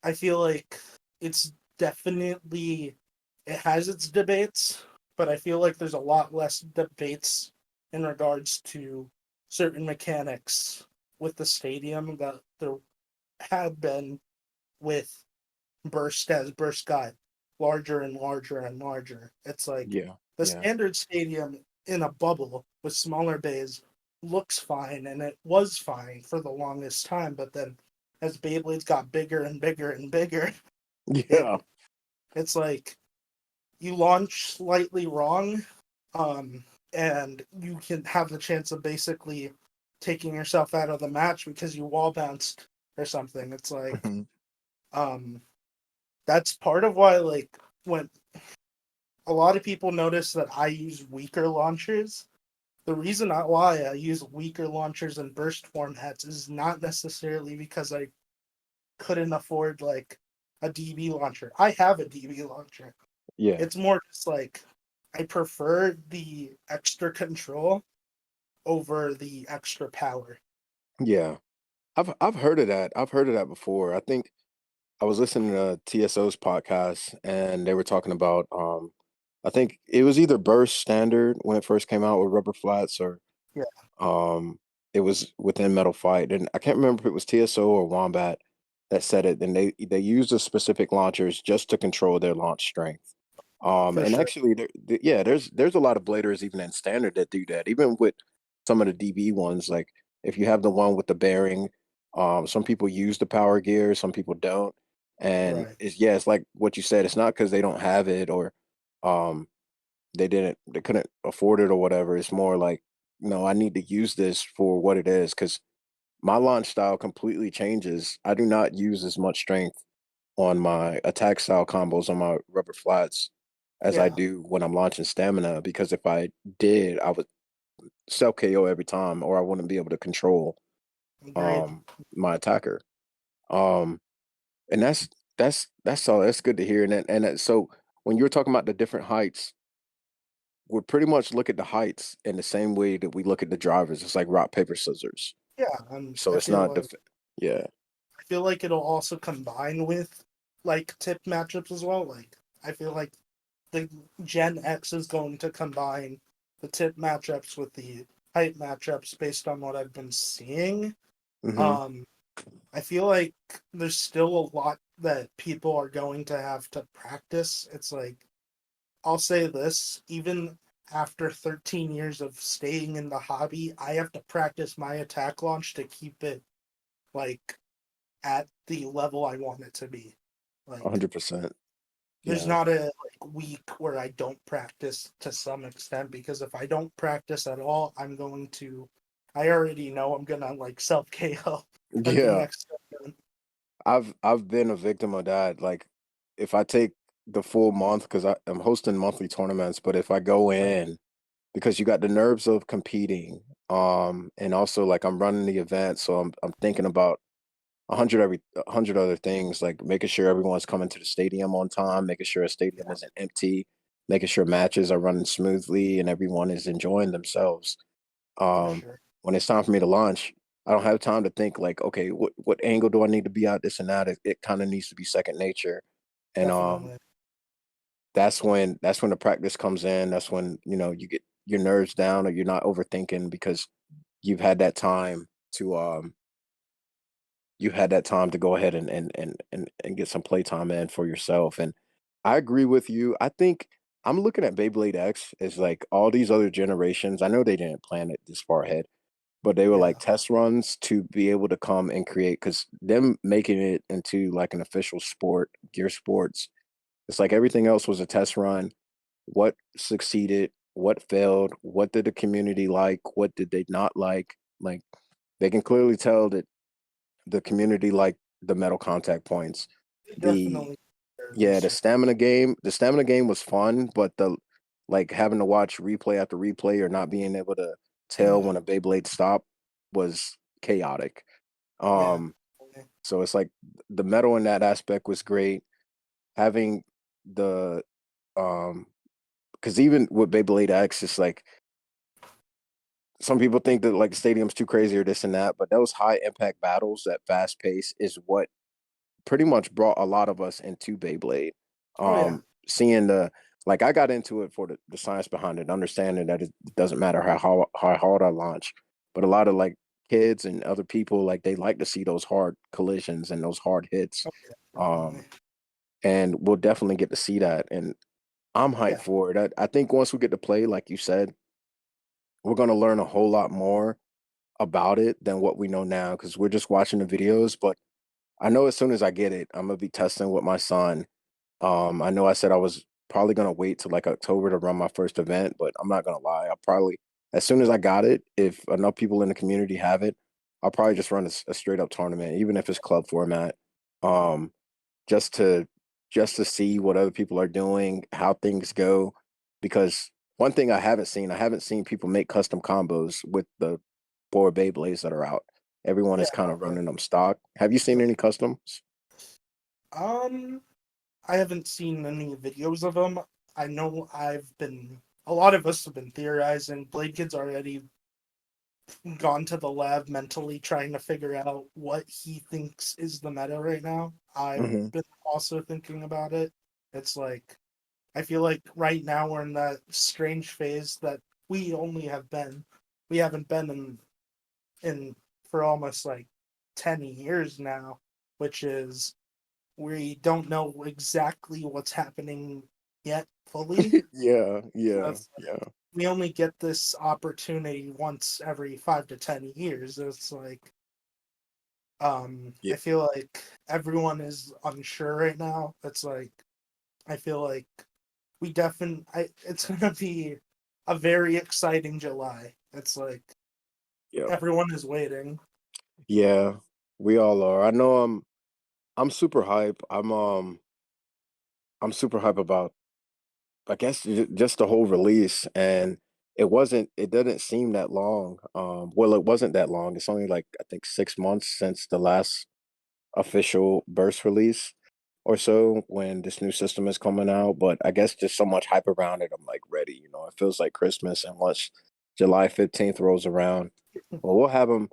I feel like it's definitely it has its debates, but I feel like there's a lot less debates in regards to certain mechanics with the stadium that there had been with Burst as Burst got larger and larger and larger. It's like yeah, the yeah, standard stadium in a bubble with smaller bays looks fine, and it was fine for the longest time. But then as Beyblades got bigger and bigger and bigger, it yeah, it's like you launch slightly wrong, and you can have the chance of basically taking yourself out of the match because you wall bounced or something. It's like hmm, um that's part of why like when a lot of people notice that I use weaker launchers. The reason why I use weaker launchers in burst formats is not necessarily because I couldn't afford like a DB launcher. I have a DB launcher. yeah, It's more just like I prefer the extra control over the extra power. yeah. I've heard of that. I've heard of that before. I think I was listening to TSO's podcast and they were talking about I think it was either Burst Standard when it first came out with rubber flats or Yeah, um it was within Metal Fight. And I can't remember if it was TSO or Wombat that said it. And they used the specific launchers just to control their launch strength. for And sure. actually yeah, there's a lot of bladers even in standard that do that. Even with some of the DB ones, like if you have the one with the bearing, some people use the power gear, some people don't. And Right. it's yeah, it's like what you said. It's not because they don't have it or um they couldn't afford it or whatever. It's more like, no, I need to use this for what it is because my launch style completely changes. I do not use as much strength on my attack style combos on my rubber flats as I Yeah, do when I'm launching stamina because if I did, I would self KO every time or I wouldn't be able to control agreed. um my attacker. Um and that's all that's good to hear. So when you were talking about the different heights, we pretty much look at the heights in the same way that we look at the drivers. It's like rock, paper, scissors. Yeah, and So it's not yeah. I feel like it'll also combine with like tip matchups as well. Like I feel like the Gen X is going to combine the tip matchups with the height matchups based on what I've been seeing. Hmm. Um, I feel like there's still a lot that people are going to have to practice. It's like I'll say this, even after 13 years of staying in the hobby, I have to practice my attack launch to keep it like at the level I want it to be. Like 100%. there's Yeah. not a like week where I don't practice to some extent because if I don't practice at all, I already know I'm gonna like self KO at the Yeah. next step. I've been a victim of that. Like if I take the full month because I'm hosting monthly tournaments, but if I go Right. in because you got the nerves of competing, and also like I'm running the event, so I'm thinking about 100 other things, like making sure everyone's coming to the stadium on time, making sure a stadium Yeah. isn't empty, making sure matches are running smoothly and everyone is enjoying themselves. for Um, sure. when it's time for me to launch, I don't have time to think like, okay, what angle do I need to be at, this and that. It kind of needs to be second nature. And Definitely. that's when the practice comes in. That's when, you get your nerves down or you're not overthinking because you've had that time to you had that time to go ahead and get some playtime in for yourself. And I agree with you. I think I'm looking at Beyblade X as like all these other generations. I know they didn't plan it this far ahead, but they were Yeah. like test runs to be able to come and create, because them making it into like an official sport, gear sports, it's like everything else was a test run. What succeeded, what failed, what did the community like, what did they not like? Like they can clearly tell that the community liked the metal contact points. The Definitely Yeah, research. the stamina game was fun, but the like having to watch replay after replay or not being able to tell when a Beyblade stopped was chaotic. Yeah. Um, so it's like the metal in that aspect was great. Having the because even with Beyblade X, it's like some people think that like the stadium's too crazy or this and that, but those high impact battles, that fast pace, is what pretty much brought a lot of us into Beyblade. Oh yeah. Seeing the like, I got into it for the science behind it, understanding that it doesn't matter how hard I launch, but a lot of like kids and other people, like they like to see those hard collisions and those hard hits. Oh yeah. Um, Definitely. and we'll definitely get to see that, and I'm hyped Yeah. for it. I think once we get to play, like you said, we're gonna learn a whole lot more about it than what we know now because we're just watching the videos. But I know as soon as I get it, I'm gonna be testing with my son. I know I said I was probably gonna wait till like October to run my first event, but I'm not gonna lie. I'll probably, as soon as I got it, if enough people in the community have it, I'll probably just run a straight up tournament, even if it's club format. Um, just to just to see what other people are doing, how things go. Because one thing I haven't seen people make custom combos with the four Beyblades that are out. Everyone Yeah. is kind of running them stock. Have you seen any customs? Um, I haven't seen any videos of them. I know a lot of us have been theorizing. Blade Kid's already gone to the lab mentally trying to figure out what he thinks is the meta right now. I've Hmm. been also thinking about it. It's like, I feel like right now we're in that strange phase that we haven't been in for almost like 10 years now, which is we don't know exactly what's happening yet fully. Yeah, So yeah, that's like, yeah, we only get this opportunity once every 5 to 10 years. It's like yeah, I feel like everyone is unsure right now. It's like I feel like it's gonna be a very exciting July. It's like yeah, everyone is waiting. yeah. We all are. I know. I'm super hype. I'm super hype about, I guess, just the whole release, and it didn't seem that long. Well, it wasn't that long. It's only like I think 6 months since the last official burst release or so when this new system is coming out. But I guess just so much hype around it, I'm like ready. It feels like Christmas, and once July 15th rolls around, well, we'll have them.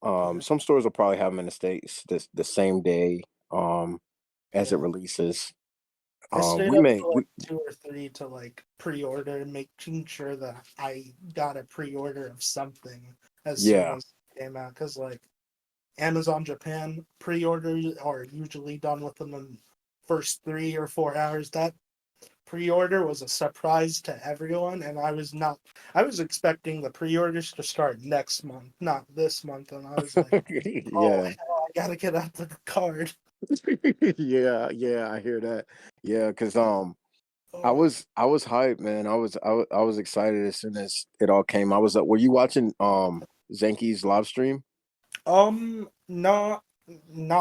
Yeah. Some stores will probably have them in the states the same day as it Yeah. releases. I stayed We up may to like we 2 or 3 to like pre-order, making sure that I got a pre-order of something as soon Yeah. as it came out. Because like Amazon Japan pre-orders are usually done within the first 3 or 4 hours. That pre-order was a surprise to everyone, and I was not. I was expecting the pre-orders to start next month, not this month, and I was like, "Oh Yeah. hell, I gotta get out the card." Yeah, yeah, I hear that. Yeah, because Oh. I was hyped, man. I was excited as soon as it all came. I was were you watching Zenki's live stream? Not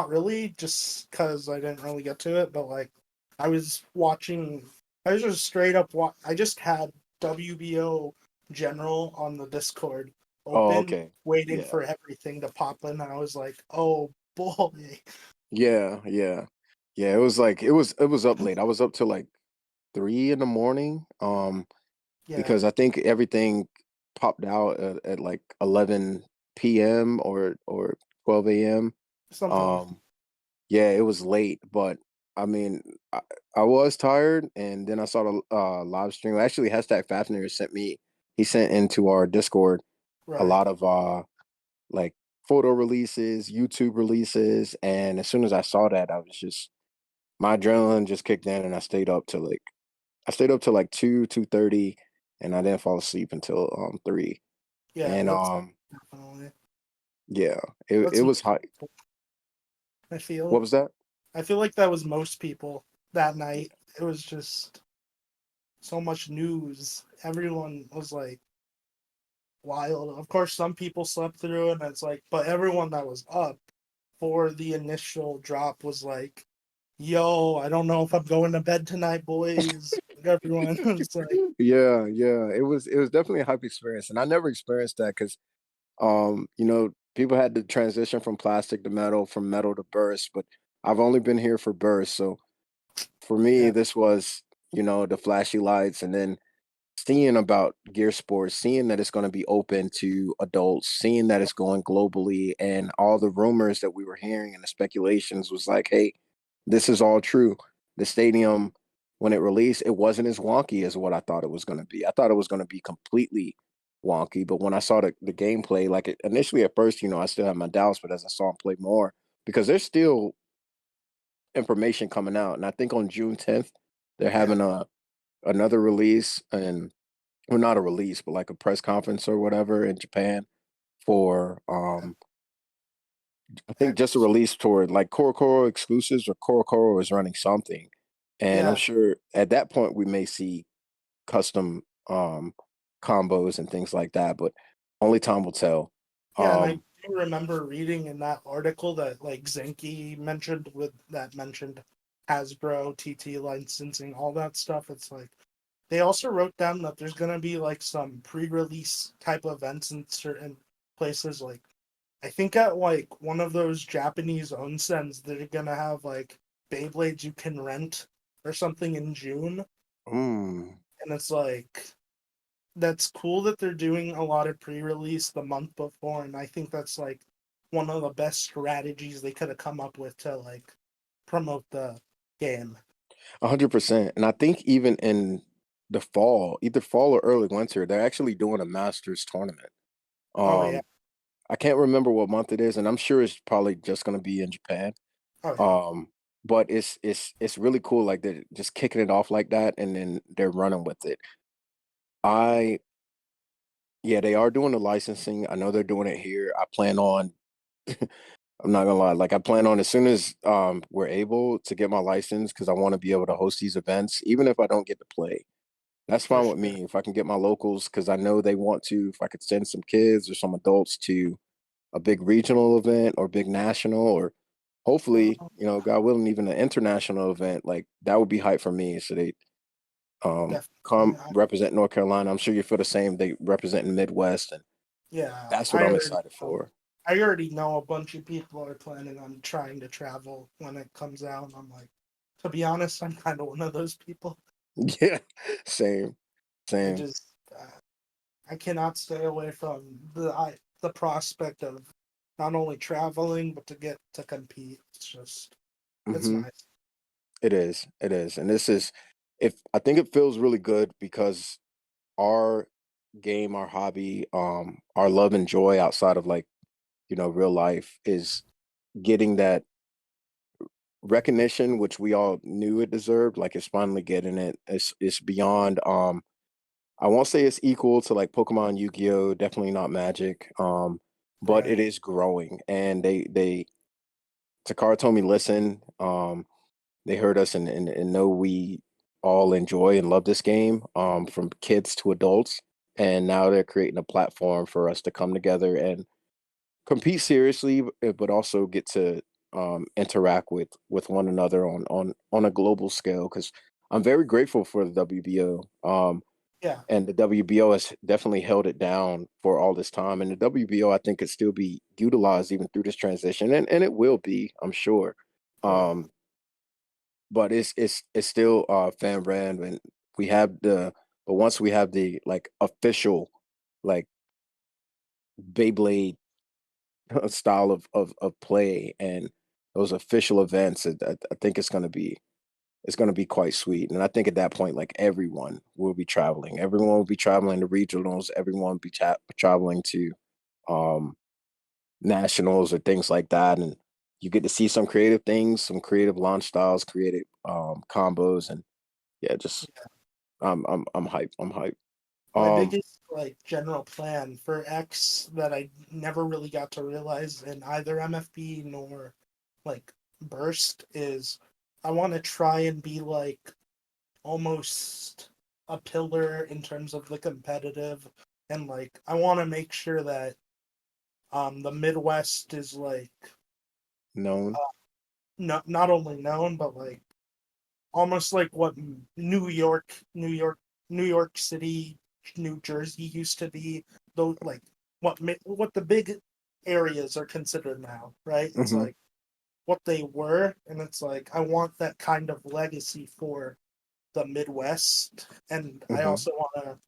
really, just because I didn't really get to it. But like, I was watching. I was just straight up. I just had WBO General on the Discord Oh, open, okay. waiting Yeah. for everything to pop in. And I was like, "Oh boy, Yeah, yeah. Yeah, it was like it was up late. I was up till like 3 in the morning. yeah, Because I think everything popped out at like 11 p.m. or 12 a.m. Something like Um, yeah, it was late, but I mean, I was tired, and then I saw the live stream. Actually, hashtag Fafnir sent me. He sent into our Discord a right. lot of like photo releases, YouTube releases, and as soon as I saw that, I was just my adrenaline just kicked in, and I stayed up till like 2:30, and I didn't fall asleep until 3. Yeah, And that's definitely yeah, it that's was most hot. people. I feel What was that? I feel like that was most people that night. It was just so much news. Everyone was like wild. Of course, some people slept through it, and it's like, but everyone that was up for the initial drop was like, "Yo, I don't know if I'm going to bed tonight, boys." Everyone was like, Yeah, yeah, it was definitely a hype experience, and I never experienced that because people had to transition from plastic to metal, from metal to burst, but I've only been here for burst, so for me, "Yeah, this was the flashy lights, and then seeing about gear sports, seeing that it's going to be open to adults, seeing that it's going globally, and all the rumors that we were hearing and the speculations was like, hey, this is all true. The stadium, when it released, it wasn't as wonky as what I thought it was going to be. I thought it was going to be completely wonky, but when I saw the gameplay, like initially at first, I still had my doubts, but as I saw him play more, because there's still information coming out, and I think on June 10th they're yeah, having another release, and well, not a release, but like a press conference or whatever in Japan for yeah, I think just a X, release toward like Core exclusives, or Core is running something. And I'm yeah, sure at that point we may see custom combos and things like that, but only time will tell. yeah." And I Um do remember reading in that article that like Zenki mentioned Hasbro, TT licensing, all that stuff. It's like they also wrote down that there's gonna be like some pre-release type events in certain places. Like I think at like one of those Japanese onsens, they're gonna have like Beyblades you can rent or something in June, mm, and it's like that's cool that they're doing a lot of pre-release the month before, and I think that's like one of the best strategies they could have come up with to like promote the game. 100%. And I think even in the fall, either fall or early winter, they're actually doing a Masters tournament. Oh yeah, Um I can't remember what month it is, and I'm sure it's probably just going to be in Japan. oh yeah, Um, but it's really cool. Like they're just kicking it off like that, and then they're running with it. I Yeah, they are doing the licensing. I know they're doing it here. I plan on. I'm not gonna lie. Like I plan on as soon as we're able to get my license because I want to be able to host these events, even if I don't get to play. That's for fine with sure. me if I can get my locals because I know they want to. If I could send some kids or some adults to a big regional event or big national or hopefully, Um, God willing, even an international event, like that would be hype for me. So they Definitely. come represent North Carolina. I'm sure you feel the same. They represent the Midwest, and Yeah, that's what I'm excited for. I already know a bunch of people are planning on trying to travel when it comes out. And I'm like, to be honest, I'm kind of one of those people. Yeah, same, I same. just I cannot stay away from the prospect of not only traveling but to get to compete. It's Hmm. nice. It is, and this is if I think it feels really good because our game, our hobby, our love and joy outside of like real life is getting that recognition which we all knew it deserved. Like it's finally getting it. It's beyond I won't say it's equal to like Pokemon, Yu-Gi-Oh, definitely not Magic. But it Right. is growing, and they Takara told me, listen, they heard us, and know we all enjoy and love this game, from kids to adults, and now they're creating a platform for us to come together and compete seriously, but also get to interact with one another on a global scale. Because I'm very grateful for the WBO, Yeah. and the WBO has definitely held it down for all this time. And the WBO, I think, could still be utilized even through this transition, and it will be, I'm sure. Oh yeah. Um, but it's still fan brand, and we have the but once we have the like official like Beyblade style of play and those official events. I think it's going to be quite sweet. And I think at that point, like everyone will be traveling. Everyone will be traveling to regionals. Everyone will be traveling to um, nationals or things like that. And you get to see some creative things, some creative launch styles, creative combos, and yeah, just I'm hyped. I'm hyped. My Um, biggest like general plan for X that I never really got to realize in either MFB nor like Burst is I want to try and be like almost a pillar in terms of the competitive, and like I want to make sure that the Midwest is like known. not only known but like almost like what New York City, New Jersey used to be. Those like what the big areas are considered now, right? It's Hmm. like what they were, and it's like I want that kind of legacy for the Midwest, and I Hmm. also want to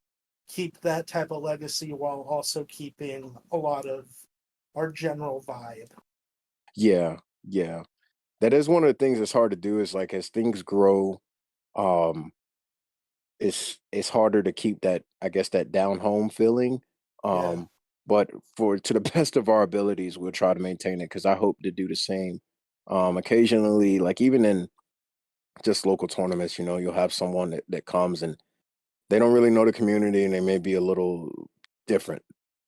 keep that type of legacy while also keeping a lot of our general vibe. Yeah, yeah. That is one of the things that's hard to do. Is like as things grow, um, it's harder to keep that, I guess, that down home feeling. Yeah, Um, but for to the best of our abilities, we'll try to maintain it because I hope to do the same. Occasionally, like even in just local tournaments, you'll have someone that comes and they don't really know the community and they may be a little different,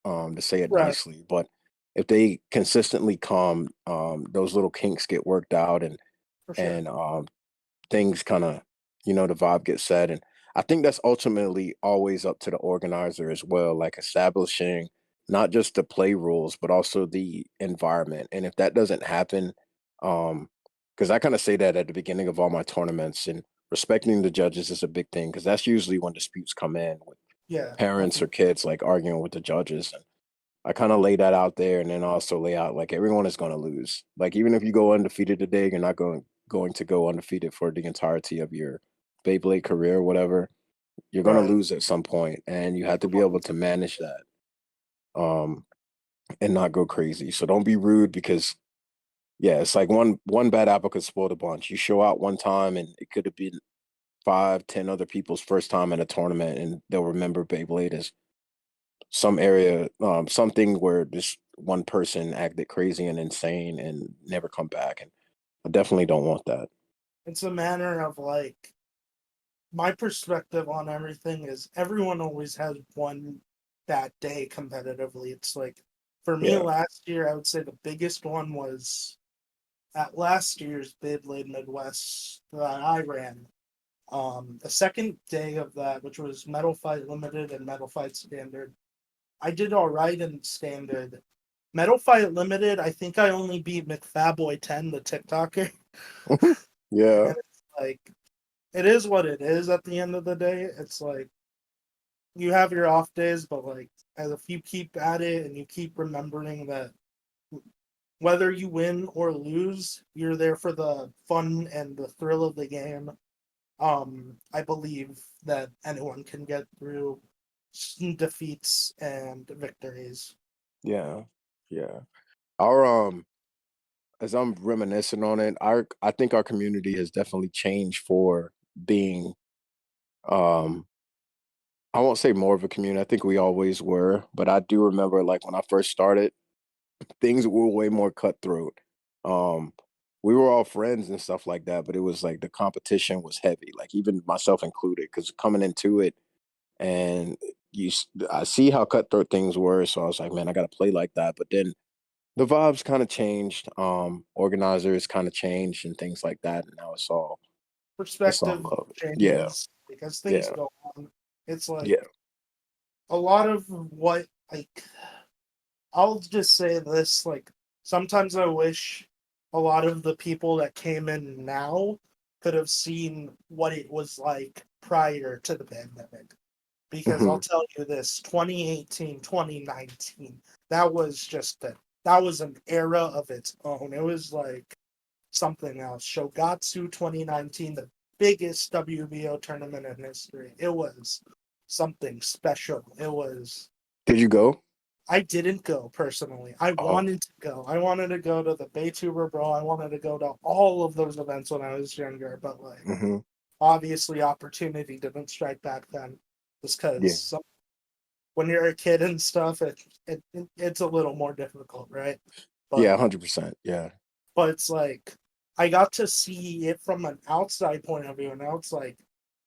to say it right, nicely. But if they consistently come, those little kinks get worked out for sure. and things kind of, the vibe gets set. And I think that's ultimately always up to the organizer as well, like establishing not just the play rules, but also the environment. And if that doesn't happen, because I kind of say that at the beginning of all my tournaments, and respecting the judges is a big thing because that's usually when disputes come in with Yeah, parents or definitely. kids like arguing with the judges. And I kind of lay that out there, and then also lay out like everyone is going to lose. Like even if you go undefeated today, you're not going to go undefeated for the entirety of your Beyblade career, or whatever. You're going to Right. lose at some point, and you have to be able to manage that, um, and not go crazy. So don't be rude because yeah, it's like one bad apple could spoil the bunch. You show out one time, and it could have been 5, 10 other people's first time in a tournament, and they'll remember Beyblade as something where this one person acted crazy and insane and never come back. And I definitely don't want that. It's a matter of like my perspective on everything is everyone always has one bad day competitively. It's like for me Yeah. last year, I would say the biggest one was at last year's Beyblade Midwest that I ran. The second day of that, which was Metal Fight Limited and Metal Fight Standard, I did all right in Standard. Metal Fight Limited, I think I only beat McFaboy10, the TikToker. Yeah. And it's like it is what it is at the end of the day. It's like you have your off days, but like as if you keep at it and you keep remembering that whether you win or lose, you're there for the fun and the thrill of the game. I believe that anyone can get through defeats and victories. Yeah. Yeah. Our as I'm reminiscing on it, I think our community has definitely changed for being um I won't say more of a community. I think we always were, but I do remember like when I first started, things were way more cutthroat. Um, we were all friends and stuff like that, but it was like the competition was heavy, like even myself included, because coming into it and I see how cutthroat things were, so I was like, man, I got to play like that. But then the vibes kind of changed, organizers kind of changed and things like that, and now it's all Perspective love. Yeah, changes because things yeah, go on. It's like yeah. a lot of what like I'll just say this, like sometimes I wish a lot of the people that came in now could have seen what it was like prior to the pandemic. Because I'll Hmm. tell you this, 2018, 2019, that was that was an era of its own. It was like something else. Shogatsu 2019, the biggest WBO tournament in history. It was something special. It was Did you go? I didn't go personally. I Oh, wanted to go. I wanted to go to the Baytuber Brawl. I wanted to go to all of those events when I was younger, but like hmm obviously opportunity didn't strike back then, just yeah, because when you're a kid and stuff, it's a little more difficult, right? yeah, But 100%. Yeah, it's like I got to see it from an outside point of view, and now it's like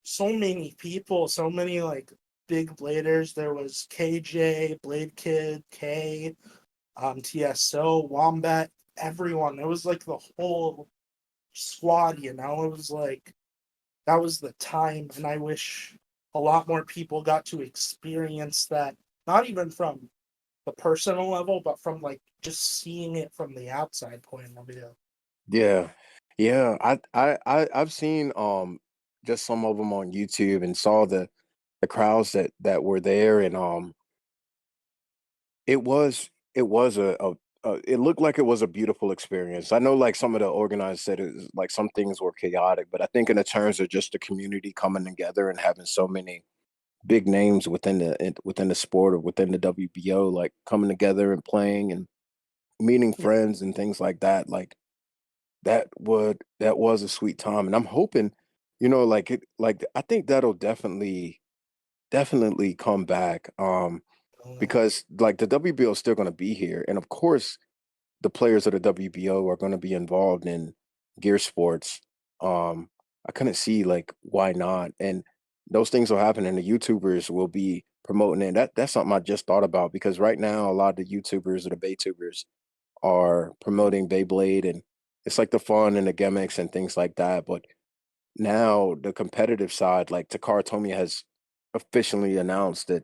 so many people, so many like big bladers. There was KJ, Blade Kid, K, TSO, Wombat, everyone. It was like the whole squad, you know. It was like that was the time, and I wish a lot more people got to experience that, not even from the personal level, but from like just seeing it from the outside point of view. yeah, yeah. I've seen just some of them on YouTube and saw the crowds that were there, and it was it looked like it was a beautiful experience. I know like some of the organizers said it was, like some things were chaotic, but I think in the terms of just the community coming together and having so many big names within the sport or within the WBO, like coming together and playing and meeting friends and things like that, like that was a sweet time. And I'm hoping, like I think that'll definitely come back. Yeah, Because like the WBO is still going to be here, and of course the players of the WBO are going to be involved in gear sports. I couldn't see like why not, and those things will happen, and the YouTubers will be promoting it. That's something I just thought about because right now a lot of the YouTubers or the Baytubers are promoting Beyblade, and it's like the fun and the gimmicks and things like that. But now the competitive side, like Takara Tomy has officially announced that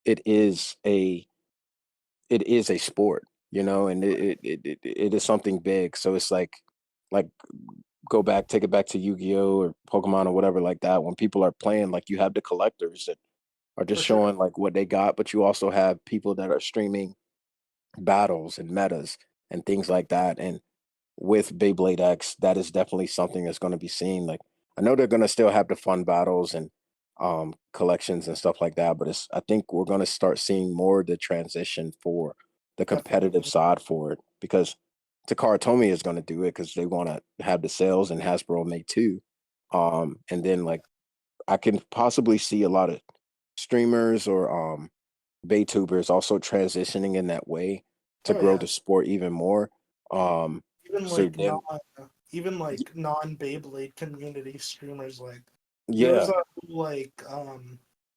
it is a it is a sport, and it is something big. So it's like take it back to Yu-Gi-Oh or Pokemon or whatever like that. When people are playing, like you have the collectors that are just for sure. showing like what they got, but you also have people that are streaming battles and metas and things like that. And with Beyblade X, that is definitely something that's going to be seen. Like I know they're going to still have the fun battles and collections and stuff like that, but I think we're going to start seeing more of the transition for the competitive Definitely. side for it because Takara Tomy is going to do it because they want to have the sales and Hasbro make too. And then like I can possibly see a lot of streamers or Baytubers also transitioning in that way to Oh grow yeah. the sport even more. Um, Even so like then, non Beyblade community streamers, like there was yeah, a like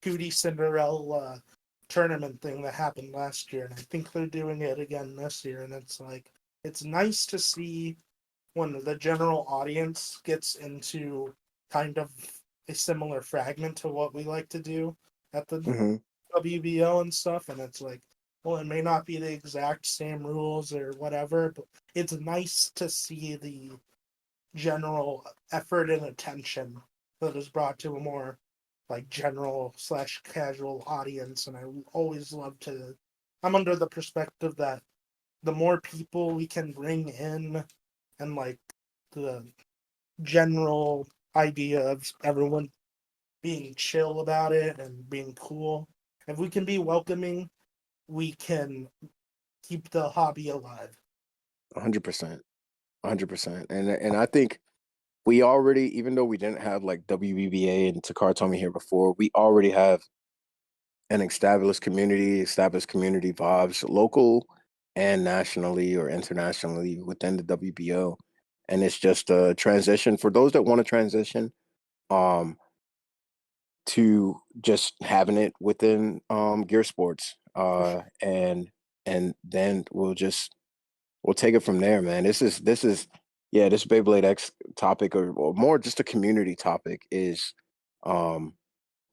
Cootie Cinderella tournament thing that happened last year, and I think they're doing it again this year, and it's like it's nice to see when the general audience gets into kind of a similar fragment to what we like to do at the hmm WBO and stuff, and it's like, well, it may not be the exact same rules or whatever, but it's nice to see the general effort and attention that is brought to a more like general slash casual audience. And I always love to. I'm under the perspective that the more people we can bring in, and like the general idea of everyone being chill about it and being cool. If we can be welcoming, we can keep the hobby alive. 100%, 100%. And I think we already, even though we didn't have like WBBA and Takara Tomy here before, we already have an established community vibes, local and nationally or internationally within the WBO. And it's just a transition for those that want to transition. Um, to just having it within gear sports For sure. and then we'll take it from there, man. This is yeah, this Beyblade X topic or more just a community topic is um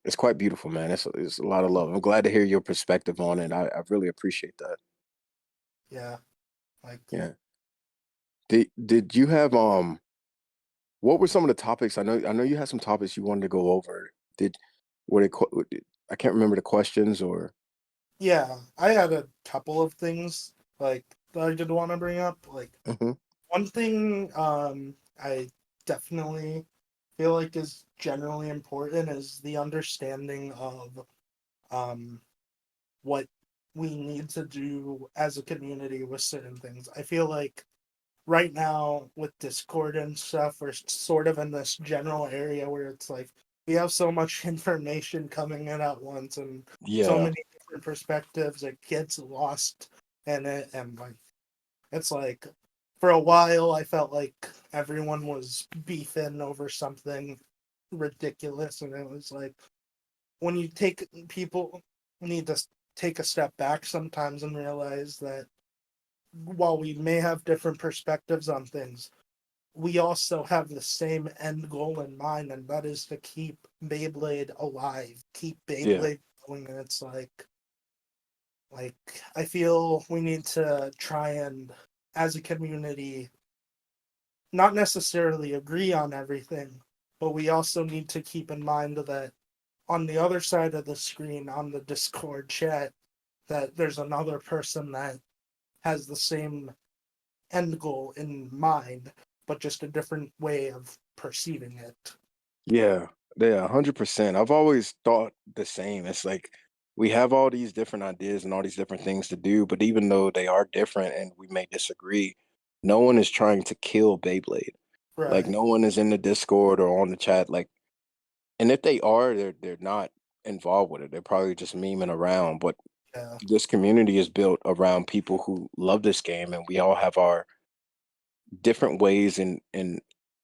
it's quite beautiful, man. It's a lot of love. I'm glad to hear your perspective on it. I really appreciate that. Yeah. Like, Yeah. Did you have what were some of the topics? I know you had some topics you wanted to go over. Did were they I can't remember the questions or yeah, I had a couple of things like that I did want to bring up. Like, Mhm. one thing I definitely feel like is generally important is the understanding of um what we need to do as a community with certain things. I feel like right now with Discord and stuff, we're sort of in this general area where it's like we have so much information coming in at once and so Yeah, many different perspectives, it gets lost in it. And like, it's like for a while, I felt like everyone was beefing over something ridiculous. And it was like, when you take people need to take a step back sometimes and realize that while we may have different perspectives on things, we also have the same end goal in mind, and that is to keep Beyblade alive, keep yeah, Beyblade going. And it's like I feel we need to try and, as a community, not necessarily agree on everything, but we also need to keep in mind that on the other side of the screen, on the Discord chat, that there's another person that has the same end goal in mind, but just a different way of perceiving it. yeah, yeah, 100%. I've always thought the same. It's like we have all these different ideas and all these different things to do, but even though they are different and we may disagree, no one is trying to kill Beyblade. Like Right. no one is in the Discord or on the chat. Like, and if they are, they're not involved with it. They're probably just memeing around. But Yeah. this community is built around people who love this game, and we all have our different ways and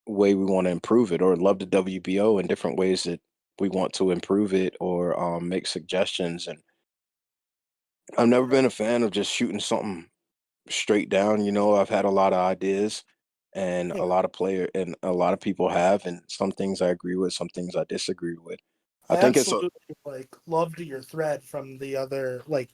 way we want to improve it, or love the WBO in different ways that we want to improve it or make suggestions. And I've never been a fan of just shooting something straight down. I've had a lot of ideas and Yeah. a lot of people have, and some things I agree with, some things I disagree with. I I think it's a absolutely like loved your thread from the other like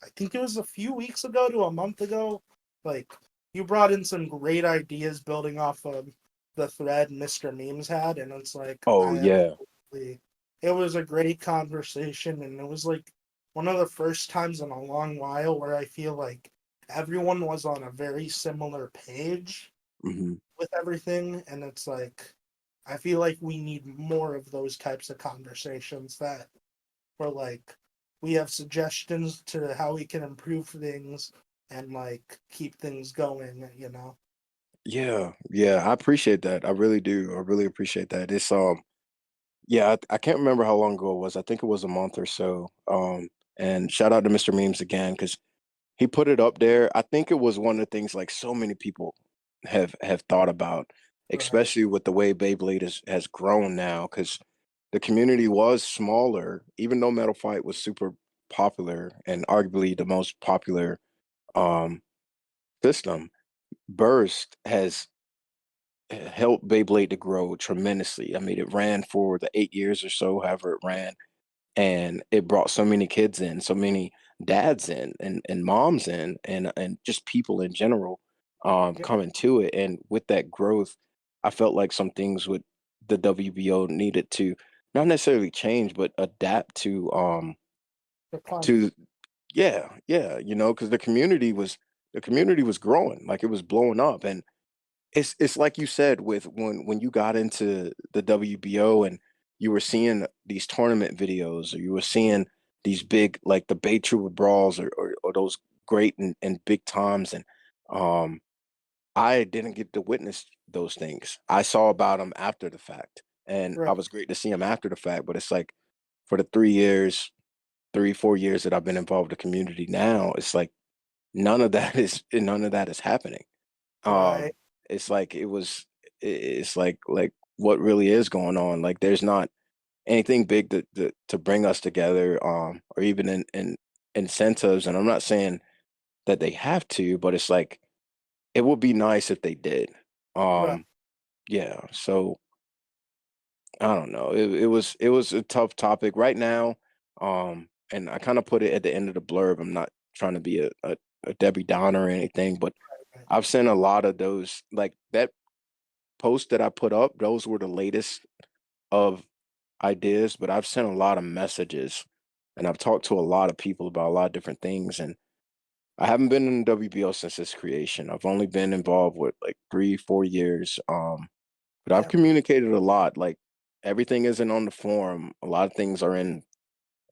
I think it was a few weeks ago to a month ago. Like you brought in some great ideas building off of the thread Mr. Memes had, and it's like oh I yeah. absolutely it was a great conversation, and it was like one of the first times in a long while where I feel like everyone was on a very similar page Hmm. with everything. And it's like I feel like we need more of those types of conversations that were like we have suggestions to how we can improve things and like keep things going. Yeah, yeah, I appreciate that. I really do. I really appreciate that. It's yeah, I can't remember how long ago it was. I think it was a month or so. And shout out to Mr. Memes again because he put it up there. I think it was one of the things like so many people have thought about, Right. especially with the way Beyblade has grown now. Because the community was smaller, even though Metal Fight was super popular and arguably the most popular um system. Burst has helped Beyblade to grow tremendously. I mean, it ran for the 8 years or so, however it ran, and it brought so many kids in, so many dads in, and moms in, and just people in general Yeah. coming to it. And with that growth, I felt like some things with the WBO needed to not necessarily change, but adapt The climate. to yeah, yeah, because the community was growing, like it was blowing up. And it's like you said with when you got into the WBO and you were seeing these tournament videos or you were seeing these big like the Bay Trooper brawls or those great and big times. And um I didn't get to witness those things. I saw about them after the fact, and I Right. was great to see them after the fact. But it's like for the 3 years, 3 4 years that I've been involved with the community now, it's like none of that is happening. um, Right. it's like it's like what really is going on? Like there's not anything big to bring us together, or even in incentives. And I'm not saying that they have to, but it's like it would be nice if they did. Right. Um, yeah. So I don't know. It was a tough topic right now. And I kind of put it at the end of the blurb. I'm not trying to be a Debbie Downer or anything, but Right. I've seen a lot of those like that posts that I put up, those were the latest of ideas, but I've sent a lot of messages and I've talked to a lot of people about a lot of different things. And I haven't been in the WBO since its creation. I've only been involved with like 3 4 years. But I've Yeah. communicated a lot. Like everything isn't on the forum. A lot of things are in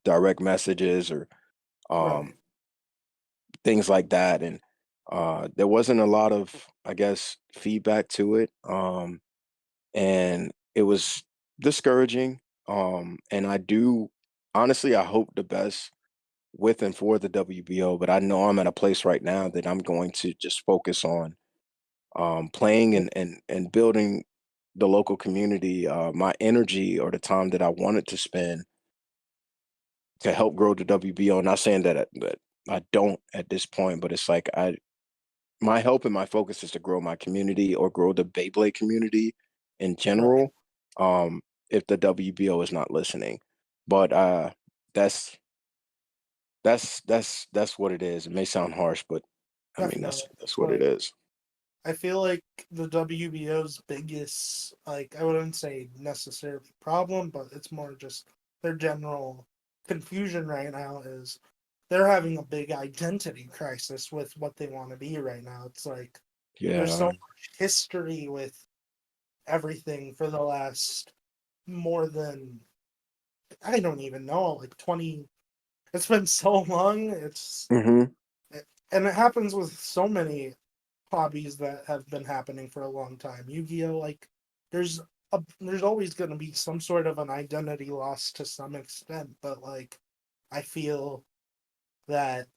direct messages or um Right. things like that. And there wasn't a lot of, I guess, feedback to it. And it was discouraging. And I do honestly, I hope the best with and for the WBO, but I know I'm at a place right now that I'm going to just focus on playing and building the local community. My energy or the time that I wanted to spend to help grow the WBO. Not saying that I don't at this point, but it's like my help and my focus is to grow my community or grow the Beyblade community in Right. general. If the WBO is not listening, but that's that's what it is. It may sound harsh, but I mean Definitely. that's what it Like, is. I feel like the WBO's biggest, like, I wouldn't say necessarily problem, but it's more just their general confusion right now is they're having a big identity crisis with what they want to be right now. It's like there's so Yeah. much history with everything for the last more than, I don't even know, like 20, it's been so long. Hmm. And it happens with so many hobbies that have been happening for a long time. Yu-Gi-Oh, like there's there's always going to be some sort of an identity loss to some extent, but like I feel that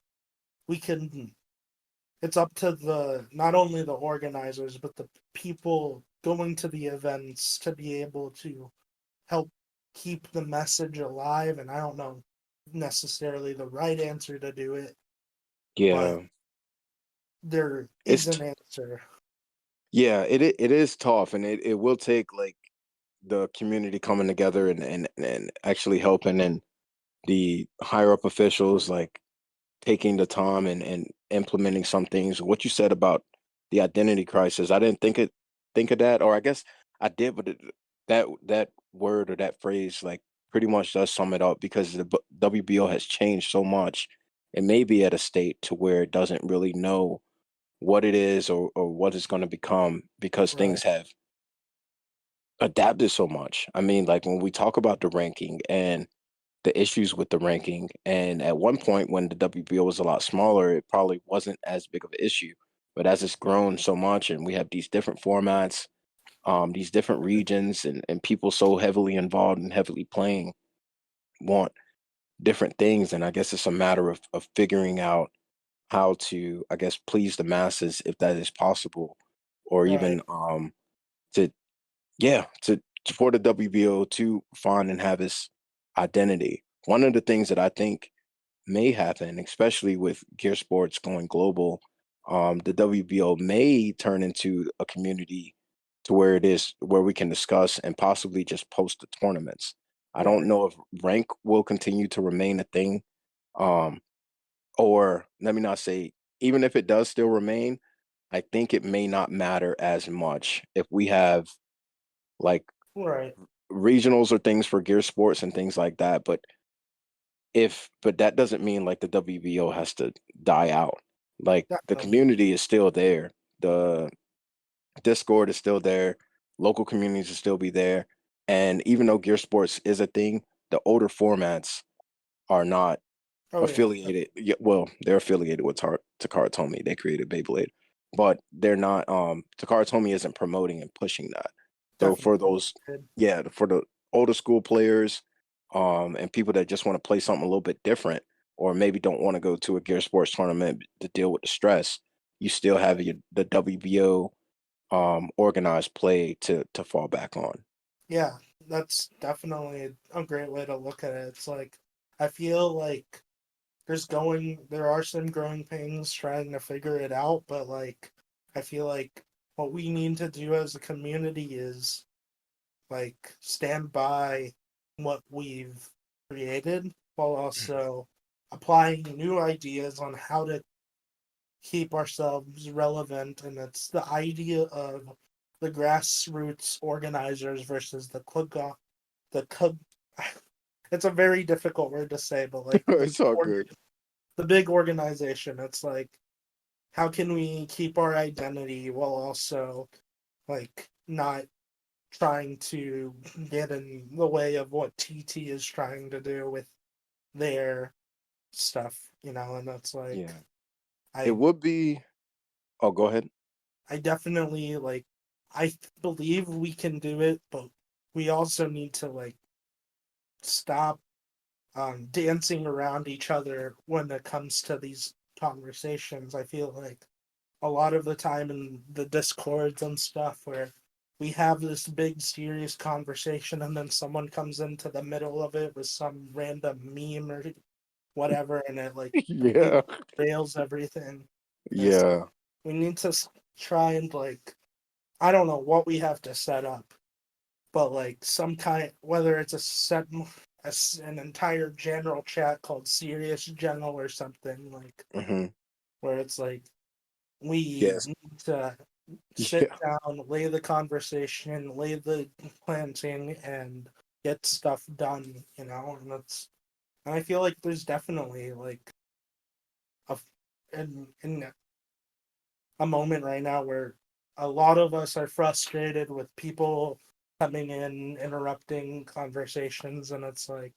we can, it's up to the not only the organizers but the people going to the events to be able to help keep the message alive. And I don't know necessarily the right answer to do it, but Yeah. there is It's an answer. yeah, it is tough, and it will take like the community coming together and actually helping, and the higher up officials like taking the time and implementing some things. What you said about the identity crisis, I didn't think of that, or I guess I did, but that word or that phrase like pretty much does sum it up because the WBO has changed so much. It may be at a state to where it doesn't really know what it is or what it's going to become because Right. things have adapted so much. I mean, like when we talk about the ranking and the issues with the ranking, and at one point when the WBO was a lot smaller, it probably wasn't as big of an issue. But as it's grown so much, and we have these different formats, these different regions, and people so heavily involved and heavily playing want different things, and I guess it's a matter of figuring out how to, I guess, please the masses if that is possible, or Right. even to yeah, to for the WBO to find and have its identity. One of the things that I think may happen, especially with gear sports going global, the WBO may turn into a community to where it is where we can discuss and possibly just post the tournaments. I don't Right. know if rank will continue to remain a thing, um, or let me not say, even if it does still remain, I think it may not matter as much if we have like Right. regionals or things for gear sports and things like that. But that doesn't mean like the WBO has to die out. Like the Definitely. community is still there. The Discord is still there. Local communities will still be there. And even though gear sports is a thing, the older formats are not Oh yeah. affiliated. Yeah, well, they're affiliated with Takara Tomy. They created Beyblade, but they're not. Takara Tomy isn't promoting and pushing that. So for Definitely. those, yeah, for the older school players, and people that just want to play something a little bit different, or maybe don't want to go to a gear sports tournament to deal with the stress, you still have the WBO organized play to fall back on. Yeah, that's definitely a great way to look at it. It's like I feel like there are some growing pains trying to figure it out, but like I feel like what we need to do as a community is like stand by what we've created while also applying new ideas on how to keep ourselves relevant. And it's the idea of the grassroots organizers versus the club. It's a very difficult word to say, but like It's all good. the big organization. It's like how can we keep our identity while also like not trying to get in the way of what TT is trying to do with their stuff, and that's like Yeah. It I would be. Oh, go ahead. I definitely like I believe we can do it, but we also need to like stop dancing around each other when it comes to these conversations. I feel like a lot of the time in the discords and stuff where we have this big serious conversation and then someone comes into the middle of it with some random meme or whatever and it like completely Yeah. rails everything. And it's Yeah. we need to try and like I don't know what we have to set up, but like some kind, whether it's a set, an entire general chat called Serious General or something like, Hmm. where it's like we Yes. need to sit Yeah. down, lay the conversation, lay the planting, and get stuff done. And I feel like there's definitely like a in a moment right now where a lot of us are frustrated with people coming in, interrupting conversations, and it's like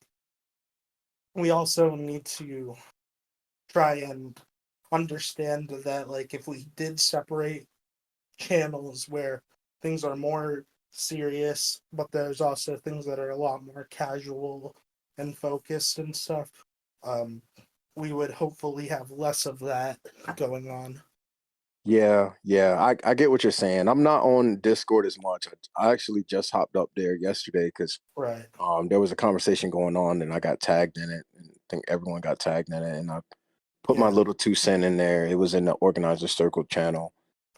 we also need to try and understand that like if we did separate channels where things are more serious, but there's also things that are a lot more casual and focused and stuff, um, we would hopefully have less of that going on. Yeah, yeah, I get what you're saying. I'm not on Discord as much. I actually just hopped up there yesterday because Right. there was a conversation going on and I got tagged in it. And I think everyone got tagged in it, and I put my Yeah. little 2 cent in there. It was in the Organizer Circle channel.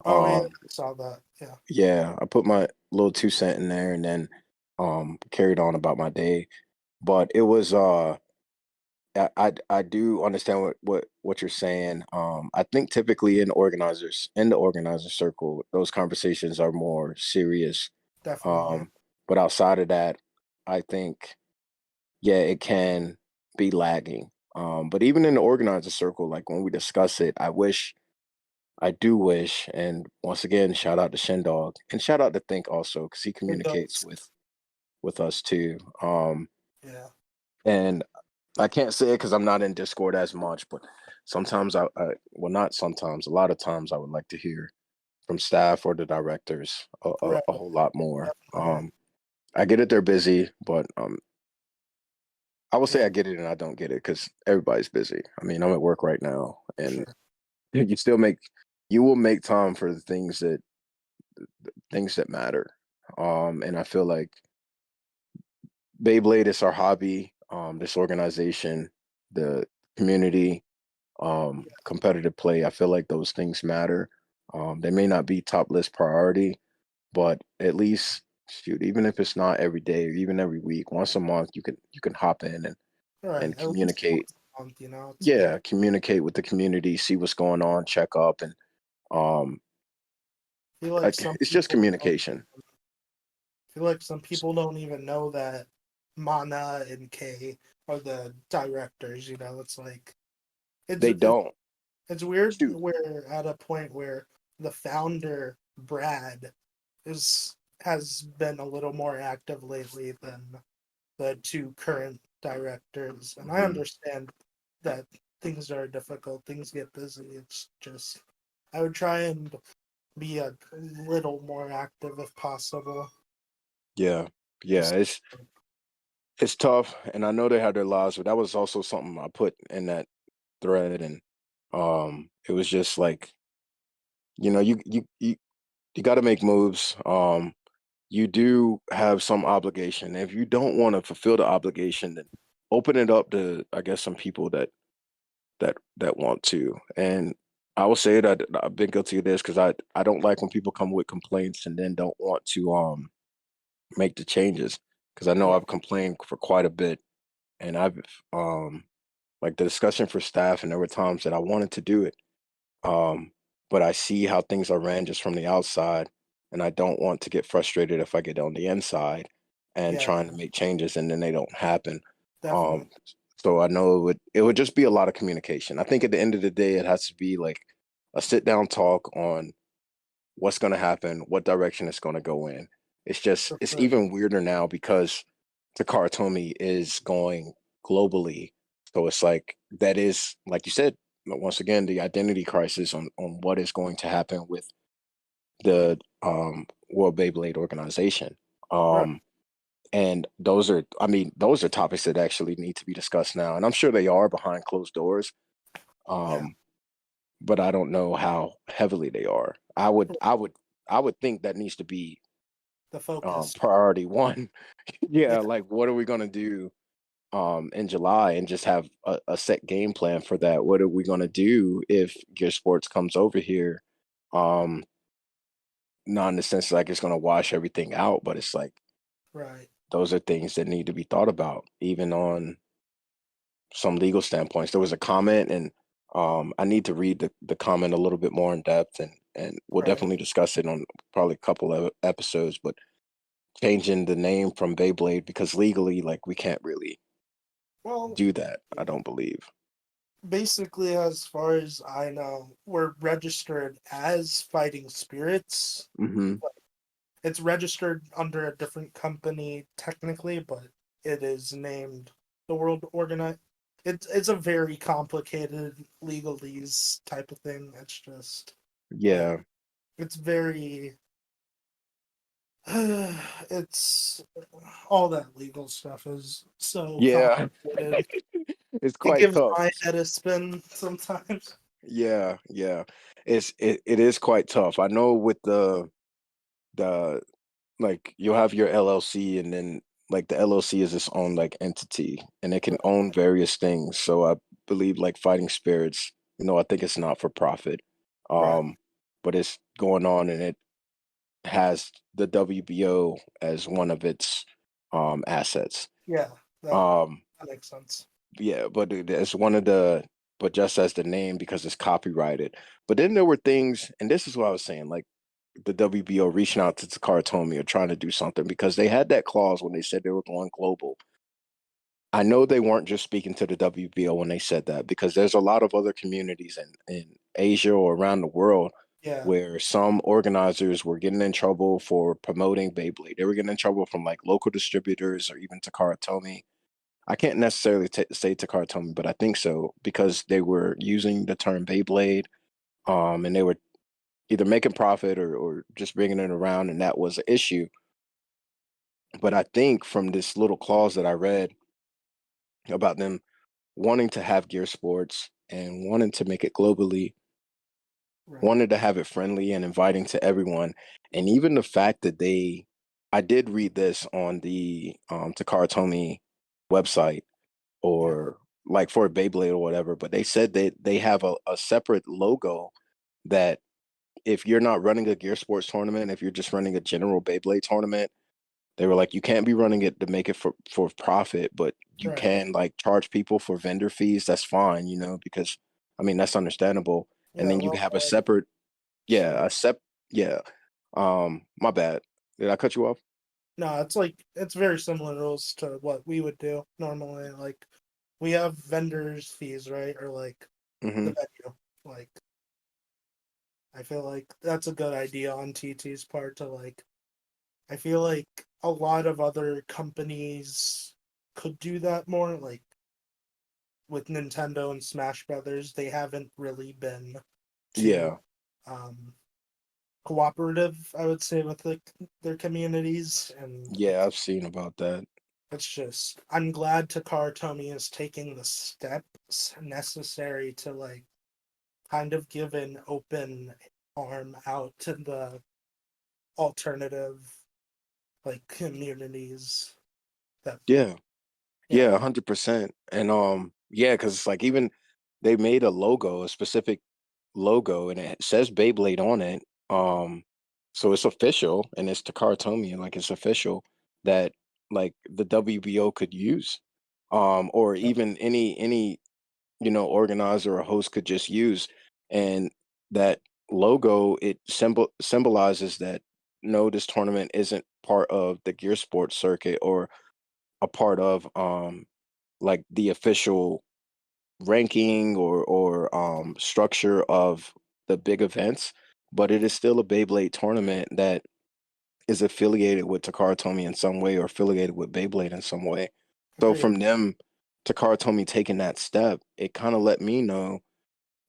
Oh yeah, Um, I saw that. Yeah. yeah, I put my little 2 cent in there and then carried on about my day. But it was I do understand what you're saying. I think typically in the organizer circle, those conversations are more serious. Definitely. Um, but outside of that, I think yeah, it can be lagging. But even in the organizer circle, like when we discuss it, I do wish, and once again, shout out to Shendog and shout out to Think also because he It communicates does. with us too. Yeah. And I can't say it because I'm not in Discord as much, but sometimes well, not sometimes, a lot of times I would like to hear from staff or the directors Right. a whole lot more. Definitely. I get it, they're busy, but I will say Yeah. I get it and I don't get it because everybody's busy. I mean, I'm at work right now, For and sure. you still you will make time for the things that matter. And I feel like Beyblade is our hobby. This organization, the community, competitive play. I feel like those things matter. They may not be top list priority, but at least shoot, even if it's not every day or even every week, once a month you can hop in Right. and At least communicate. once a month, it's like Yeah, communicate with the community, see what's going on, check up, and um, I feel like some it's just people don't communication. feel like some people don't even know that Mana and Kay are the directors, It's like it's They it's don't it's weird shoot. we're at a point where the founder, Brad, is has been a little more active lately than the two current directors. And I Mhm. understand that things are difficult, things get busy. It's just I would try and be a little more active if possible. Yeah, yeah. Just It's tough, and I know they had their lives, but that was also something I put in that thread, and it was just like you got to make moves. You do have some obligation. If you don't want to fulfill the obligation, then open it up to, I guess, some people that want to. And I will say that I've been guilty of this because I don't like when people come with complaints and then don't want to make the changes because I know yeah, I've complained for quite a bit, and I've um like the discussion for staff, and there were times that I wanted to do it, um, but I see how things are ran just from the outside, and I don't want to get frustrated if I get on the inside and yeah, trying to make changes and then they don't happen. definitely. Um, so I know it would just be a lot of communication. I think at the end of the day, it has to be like a sit down talk on what's going to happen, what direction it's going to go in. For It's sure. even weirder now because Takara Tomy is going globally. So it's like that is like you said, once again the identity crisis on what is going to happen with the World Beyblade organization. Right. Um, and those are, I mean, those are topics that actually need to be discussed now, and I'm sure they are behind closed doors. Yeah. Um, but I don't know how heavily they are. I would think that needs to be The focus. priority one. Yeah. Yeah, like what are we gonna do in July and just have a set game plan for that? What are we gonna do if Gear Sports comes over here? Um, Not in the sense like it's gonna wash everything out, but it's like Right. those are things that need to be thought about, even on some legal standpoints. There was a comment, and I need to read the comment a little bit more in depth, and we'll Right. definitely discuss it on probably a couple of episodes. But changing the name from Beyblade because legally, like we can't really Well, do that. I don't believe. basically, as far as I know, we're registered as Fighting Spirits. Hmm. It's registered under a different company technically, but it is named the World Organize. It's a very complicated legalese type of thing. It's just Yeah, it's very it's all that legal stuff is so yeah, complicated. it's It quite gives tough. my head a spin sometimes. Yeah, yeah, it is quite tough. I know with the like you'll have your LLC, and then like the LLC is its own like entity, and it can Right, own various things. So I believe like Fighting Spirits, I think it's not for profit. right. Um, but it's going on, and it has the WBO as one of its assets. Yeah, that Um, that makes sense. yeah, but it's one of the, but just as the name because it's copyrighted. But then there were things, and this is what I was saying, like the WBO reaching out to Takara Tomy or trying to do something because they had that clause when they said they were going global. I know they weren't just speaking to the WBO when they said that because there's a lot of other communities in Asia or around the world Yeah, where some organizers were getting in trouble for promoting Beyblade. They were getting in trouble from like local distributors or even Takara Tomy. I can't necessarily say Takara Tomy, but I think so because they were using the term Beyblade, and they were either making profit or just bringing it around, and that was an issue. But I think from this little clause that I read about them wanting to have gear sports and wanting to make it globally, right. wanted to have it friendly and inviting to everyone, and even the fact that I did read this on the Takara Tomy website Yeah, or like for a Beyblade or whatever, but they said that they have a separate logo that if you're not running a gear sports tournament, if you're just running a general Beyblade tournament, they were like, you can't be running it to make it for profit, but you right. can like charge people for vendor fees. That's fine, because I mean that's understandable. And Yeah, then you well can have a said. separate, So yeah, yeah. My bad. Did I cut you off? no, it's like it's very similar rules to what we would do normally. Like we have vendors fees, right? Or like Hmm. the venue. Like I feel like that's a good idea on TT's part to like I feel like a lot of other companies could do that more. Like with Nintendo and Smash Brothers, they haven't really been too Yeah, um cooperative, I would say, with their communities, and yeah, I've seen about that. it's just I'm glad Takara Tomy is taking the steps necessary to like kind of give an open arm out to the alternative like communities that Yeah, yeah, yeah 100%. And yeah, because it's like even they made a logo, a specific logo, and it says Beyblade on it. So it's official, and it's Takara Tomy, like it's official that like the WBO could use, or even any organizer or host could just use, and that logo it symbolizes that no, this tournament isn't part of the gear sports circuit or a part of like the official ranking or structure of the big events, but it is still a Beyblade tournament that is affiliated with Takara Tomy in some way or affiliated with Beyblade in some way. So agreed from them, Takara Tomy taking that step, it kind of let me know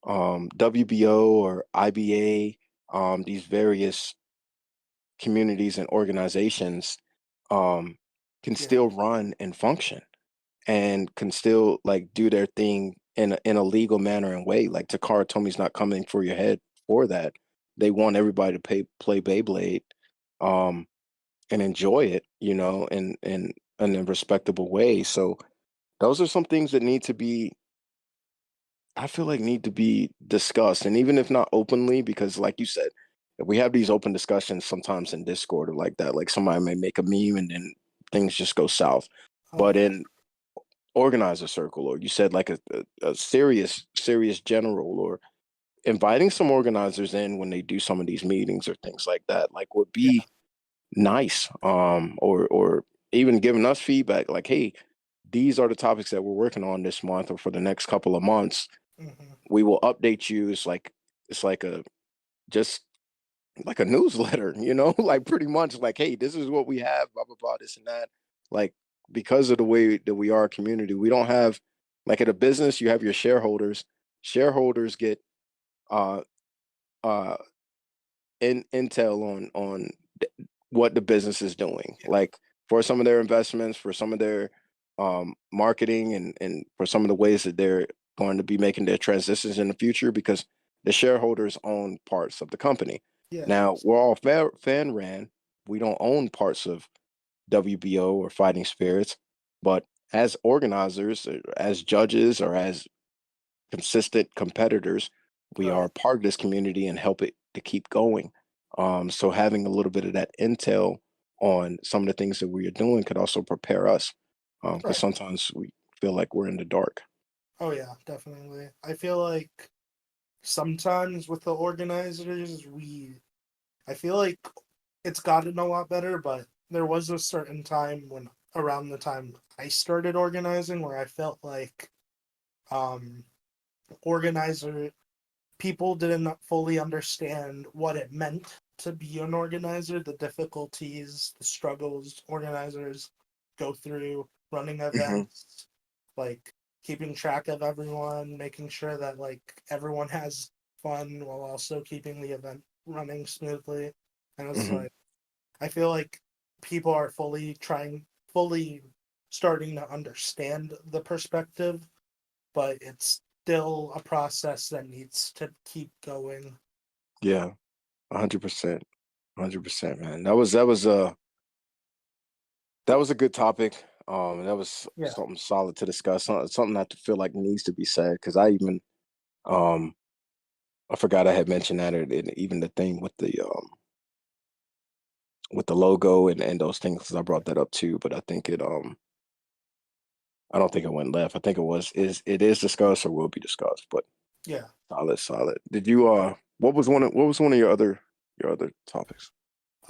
WBO or IBA, these various communities and organizations um, can Yeah. still run and function and can still like do their thing in a legal manner and way. Like Takara Tomi's not coming for your head for that. They want everybody to play Beyblade and enjoy it, in a respectable way. So those are some things that need to be, I feel like need to be discussed. And even if not openly, because like you said, if we have these open discussions sometimes in Discord or like that, like somebody may make a meme and then things just go south. Oh But yeah. in organizer circle, or you said like a serious general, or inviting some organizers in when they do some of these meetings or things like that, like would Yeah. be nice. Or even giving us feedback like, hey, these are the topics that we're working on this month or for the next couple of months. Hmm. We will update you. It's like a just like a newsletter, like pretty much like, hey, this is what we have, blah blah blah, this and that. Like because of the way that we are a community, we don't have like at a business, you have your shareholders. Shareholders get uh uh intel on what the business is doing. Yeah. Like for some of their investments, for some of their marketing, and for some of the ways that they're going to be making their transitions in the future, because the shareholders own parts of the company. Yeah. Now we're all fan ran. We don't own parts of WBO or Fighting Spirits, but as organizers, or as judges, or as consistent competitors, we are Right. part of this community and help it to keep going. So having a little bit of that intel on some of the things that we are doing could also prepare us, because Right. sometimes we feel like we're in the dark. Oh yeah, definitely. I feel like sometimes with the organizers, I feel like it's gotten a lot better, but there was a certain time when around the time I started organizing where I felt like um organizer people didn't fully understand what it meant to be an organizer, the difficulties, the struggles organizers go through running Hmm. events, like keeping track of everyone, making sure that like everyone has fun while also keeping the event running smoothly. And it's Hmm. like I feel like people are fully starting to understand the perspective, but it's still a process that needs to keep going. Yeah, 100%, 100%, man. That was a good topic. That was Yeah. something solid to discuss. Something I feel like needs to be said, because um I forgot I had mentioned that, and even the thing with the logo and those things, 'cause I brought that up too. But I don't think it went left. I think it is discussed or will be discussed. But Yeah. solid, solid. Did you what was one of your other topics?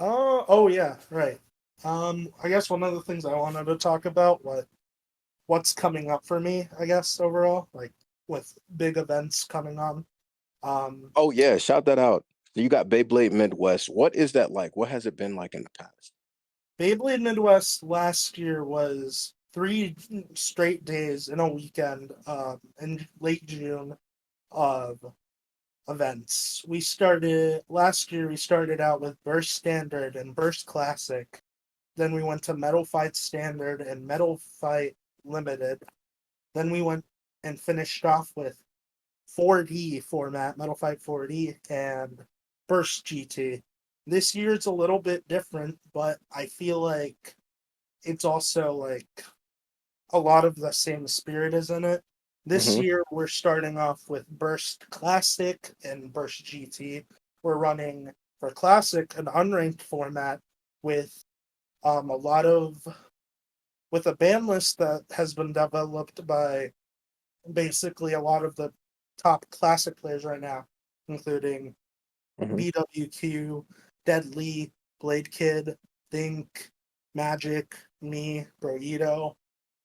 Oh yeah, right. I guess one of the things I wanted to talk about what's coming up for me, I guess overall, like with big events coming on. Um Oh yeah, shout that out. You got Beyblade Midwest. What is that like? What has it been like in the past? Beyblade Midwest last year was 3 straight days in a weekend in late June of events. We started last year we started out with Burst Standard and Burst Classic. Then we went to Metal Fight Standard and Metal Fight Limited. Then we went and finished off with 4D format, Metal Fight 4D, and Burst GT. This year it's a little bit different, but I feel like it's also like a lot of the same spirit is in it. This Hmm. year we're starting off with Burst Classic and Burst GT. We're running for Classic an unranked format with a lot of with a ban list that has been developed by basically a lot of the top classic players right now, including Hmm. BWQ, Deadly, Blade Kid, Think, Magic, me, Broito.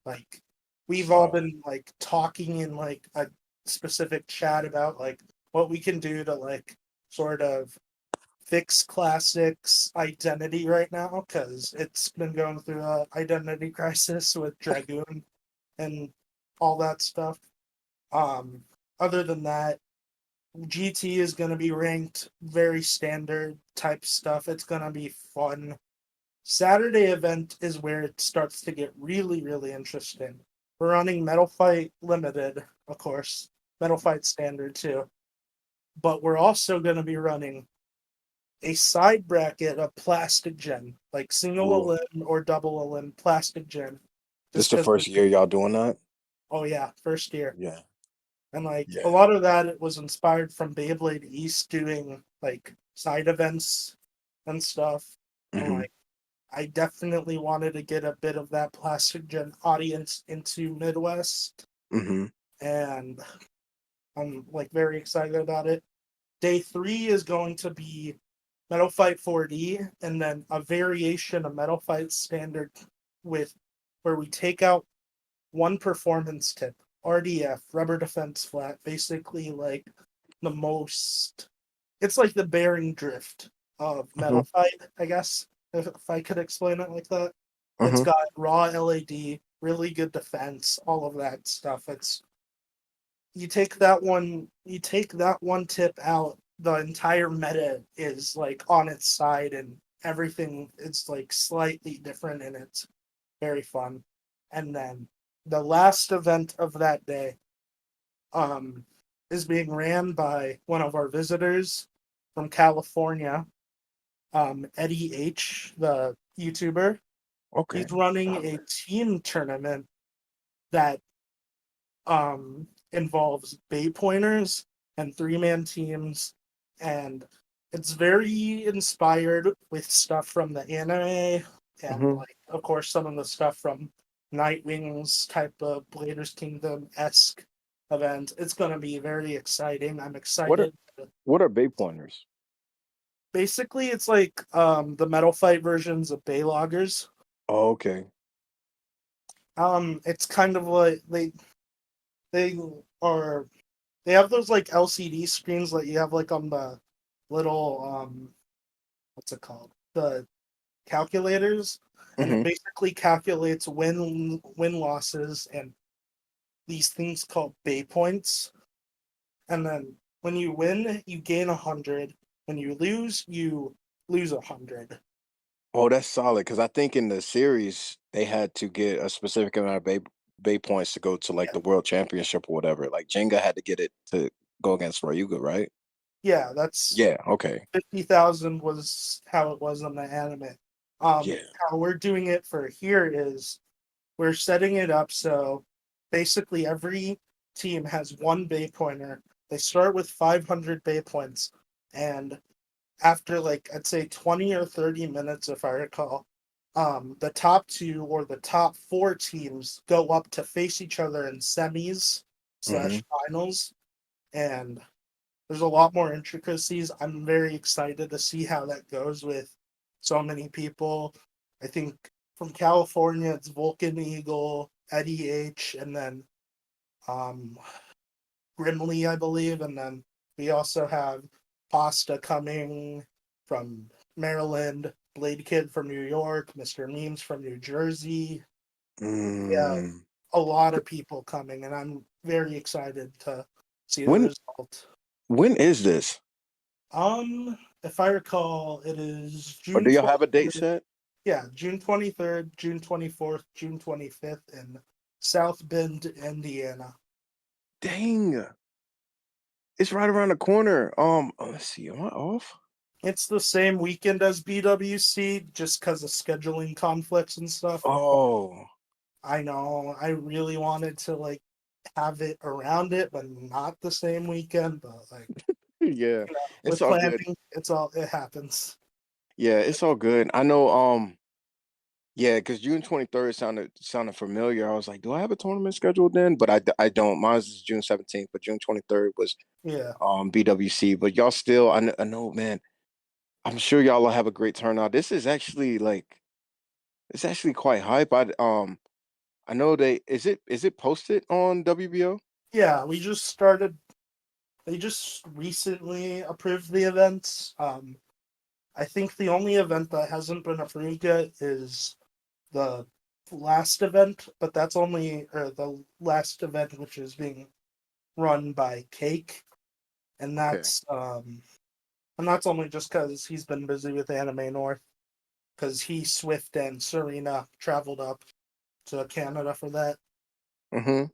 Like we've all Solid. been like talking in like a specific chat about like what we can do to like sort of fix classics identity right now because it's been going through a identity crisis with Dragoon and all that stuff. Um, Other than that, GT is going to be ranked very standard type stuff. It's going to be fun. Saturday event is where it starts to get really, really interesting. We're running Metal Fight Limited, of course, Metal Fight Standard too. But we're also going to be running a side bracket of plastic gen, like single a Ooh, limb or double a limb plastic gen. this Just the because, first year y'all doing that? oh yeah, first year. Yeah. And like a Yeah. lot of that it was inspired from Beyblade East doing like side events and stuff. And Hmm. like I definitely wanted to get a bit of that plastic gen audience into Midwest. Hmm. And I'm like very excited about it. Day 3 is going to be Metal Fight 4D and then a variation of Metal Fight Standard with where we take out one performance tip, RDF, rubber defense flat, basically like the most. It's like the bearing drift of Hmm. Metal Fight, I guess, if I could explain it like that. It's Hmm. got raw LAD, really good defense, all of that stuff. It's you take that one tip out, the entire meta is like on its side and everything is like slightly different and it's very fun. And then the last event of that day um is being ran by one of our visitors from California, Eddie H, the YouTuber. He's Okay. running a team tournament that involves bay pointers and three-man teams, and it's very inspired with stuff from the anime and Hmm. like of course some of the stuff from Nightwing's type of Bladers Kingdom esque event. It's going to be very exciting. I'm What are excited. what are bay pointers? Basically, it's like the Metal Fight versions of Bay Loggers. Oh, okay. It's kind of like they are they have those like LCD screens that you have like on the little what's it called? The calculators, and it Hmm. basically calculates win losses and these things called bay points. And then when you win, you gain 100. When you lose 100. Oh, that's solid. Because I think in the series they had to get a specific amount of bay points to go to like Yeah, the world championship or whatever. Like Jenga had to get it to go against Ryuga, right? yeah, that's Yeah. Okay. 50,000 was how it was on the anime. Yeah. How we're doing it for here is we're setting it up so basically every team has one bay pointer. They start with 500 bay points, and after like I'd say 20 or 30 minutes, if I recall, the top two or the top four teams go up to face each other in semis Hmm. slash finals, and there's a lot more intricacies. I'm very excited to see how that goes with so many people. I think from California, it's Vulcan Eagle, Eddie H, and then um, Grimley, I believe. And then we also have Pasta coming from Maryland, Blade Kid from New York, Mr. Memes from New Jersey. We have Mm. a lot of people coming, and I'm very excited to see the When result. when is this? If I recall, it is Or June do y'all have a date 23rd. set? Yeah, June 23rd, June 24th, June 25th in South Bend, Indiana. Dang, it's right around the corner. Let's see. Am I off? It's the same weekend as BWC just because of scheduling conflicts and stuff. But Oh, I know I really wanted to like have it around it, but not the same weekend. But like, yeah. It's with all good. planning, it happens. Yeah, it's all good. I know. Yeah, because June 23rd sounded familiar. I was like, do I have a tournament scheduled then? But I don't. Mine's is June 17th, but June 23rd was Yeah. BWC. But y'all still, I know, man. I'm sure y'all will have a great turnout. This is actually like it's actually quite hype. I know is it posted on WBO? Yeah, we just started. They just recently approved the events. I think the only event that hasn't been approved yet is the last event, but that's only or the last event which is being run by Cake. and Okay. that's only just because he's been busy with Anime North. Because he, Swift, and Serena traveled up to Canada for that. Mm-hmm.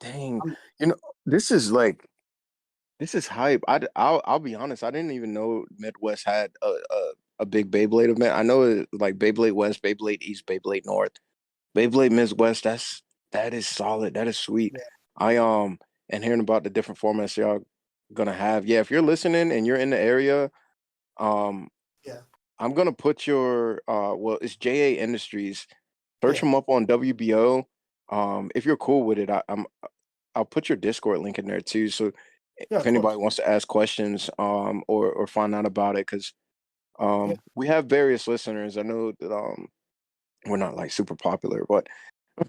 Dang. Um, You know, this is like this is hype. I'll be honest. I didn't even know Midwest had a big Beyblade event. I know it, like Beyblade West, Beyblade East, Beyblade North, Beyblade Midwest. That is solid. That is sweet. yeah, I and hearing about the different formats y'all gonna have. Yeah, if you're listening and you're in the area, um, yeah, I'm gonna put your well, it's JA Industries. Search yeah, them up on WBO. If you're cool with it, I'll put your Discord link in there too. So yeah. if Of anybody course. wants to ask questions, or find out about it, because Yeah, we have various listeners. I know that we're not like super popular, but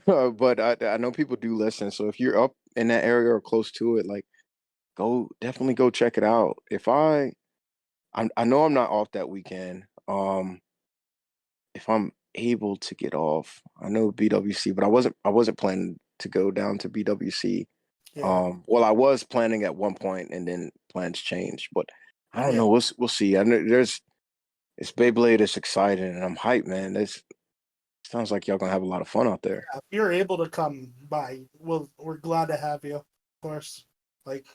but I know people do listen. So if you're up in that area or close to it, like definitely go check it out. I know I'm not off that weekend. If I'm able to get off, I know BWC, but I wasn't planning to go down to BWC. yeah, Well, I was planning at one point, and then plans changed. But I don't yeah. know. We'll see. I know it's Beyblade. It's exciting, and I'm hyped, man. This sounds like y'all gonna have a lot of fun out there. If you're able to come by, we're glad to have you. Of course. Like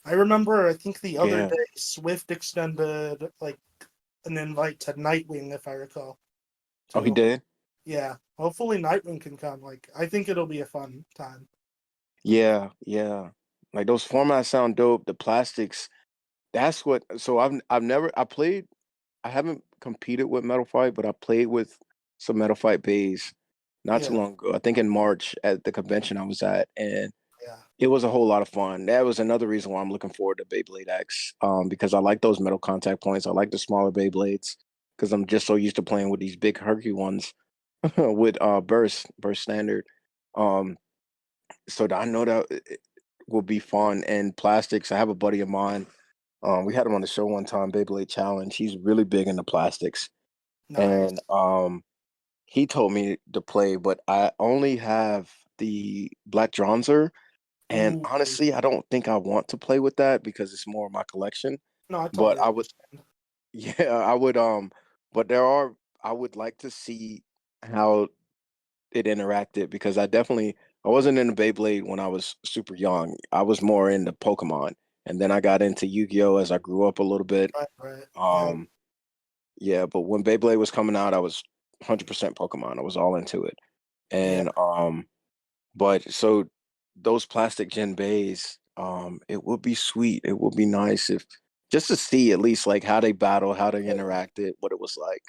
I remember, I think the other Yeah. day, Swift extended like an invite to Nightwing, if I recall. Oh, he So did. yeah, hopefully Nightwing can come. Like I think it'll be a fun time. Like Yeah, yeah. Like those formats sound dope. The plastics. That's what. So I've never I played. I haven't competed with Metal Fight, but I played with some Metal Fight bays not too yeah, long ago. I think in March at the convention I was at, and yeah, it was a whole lot of fun. That was another reason why I'm looking forward to Beyblade X, because I like those metal contact points. I like the smaller Beyblades because I'm just so used to playing with these big herky ones with burst standard. Um, so I know that it will be fun. And plastics, I have a buddy of mine. We had him on the show one time, Beyblade Challenge. He's really big into plastics, and nice. he told me to play, but I only have the Black Dronzer. And Ooh, honestly, I don't think I want to play with that because it's more of my collection. no, I But totally I would, understand. yeah, I would. But I would like to see how it interacted because I wasn't into Beyblade when I was super young. I was more into Pokemon, and then I got into Yu-Gi-Oh as I grew up a little bit. Right, right. Yeah, Um, yeah, but when Beyblade was coming out, I was 100% Pokemon. I was all into it, yeah. and but so those plastic Gen bays, it would be sweet. It would be nice if just to see at least like how they battle, how they Yeah. interacted, what it was like.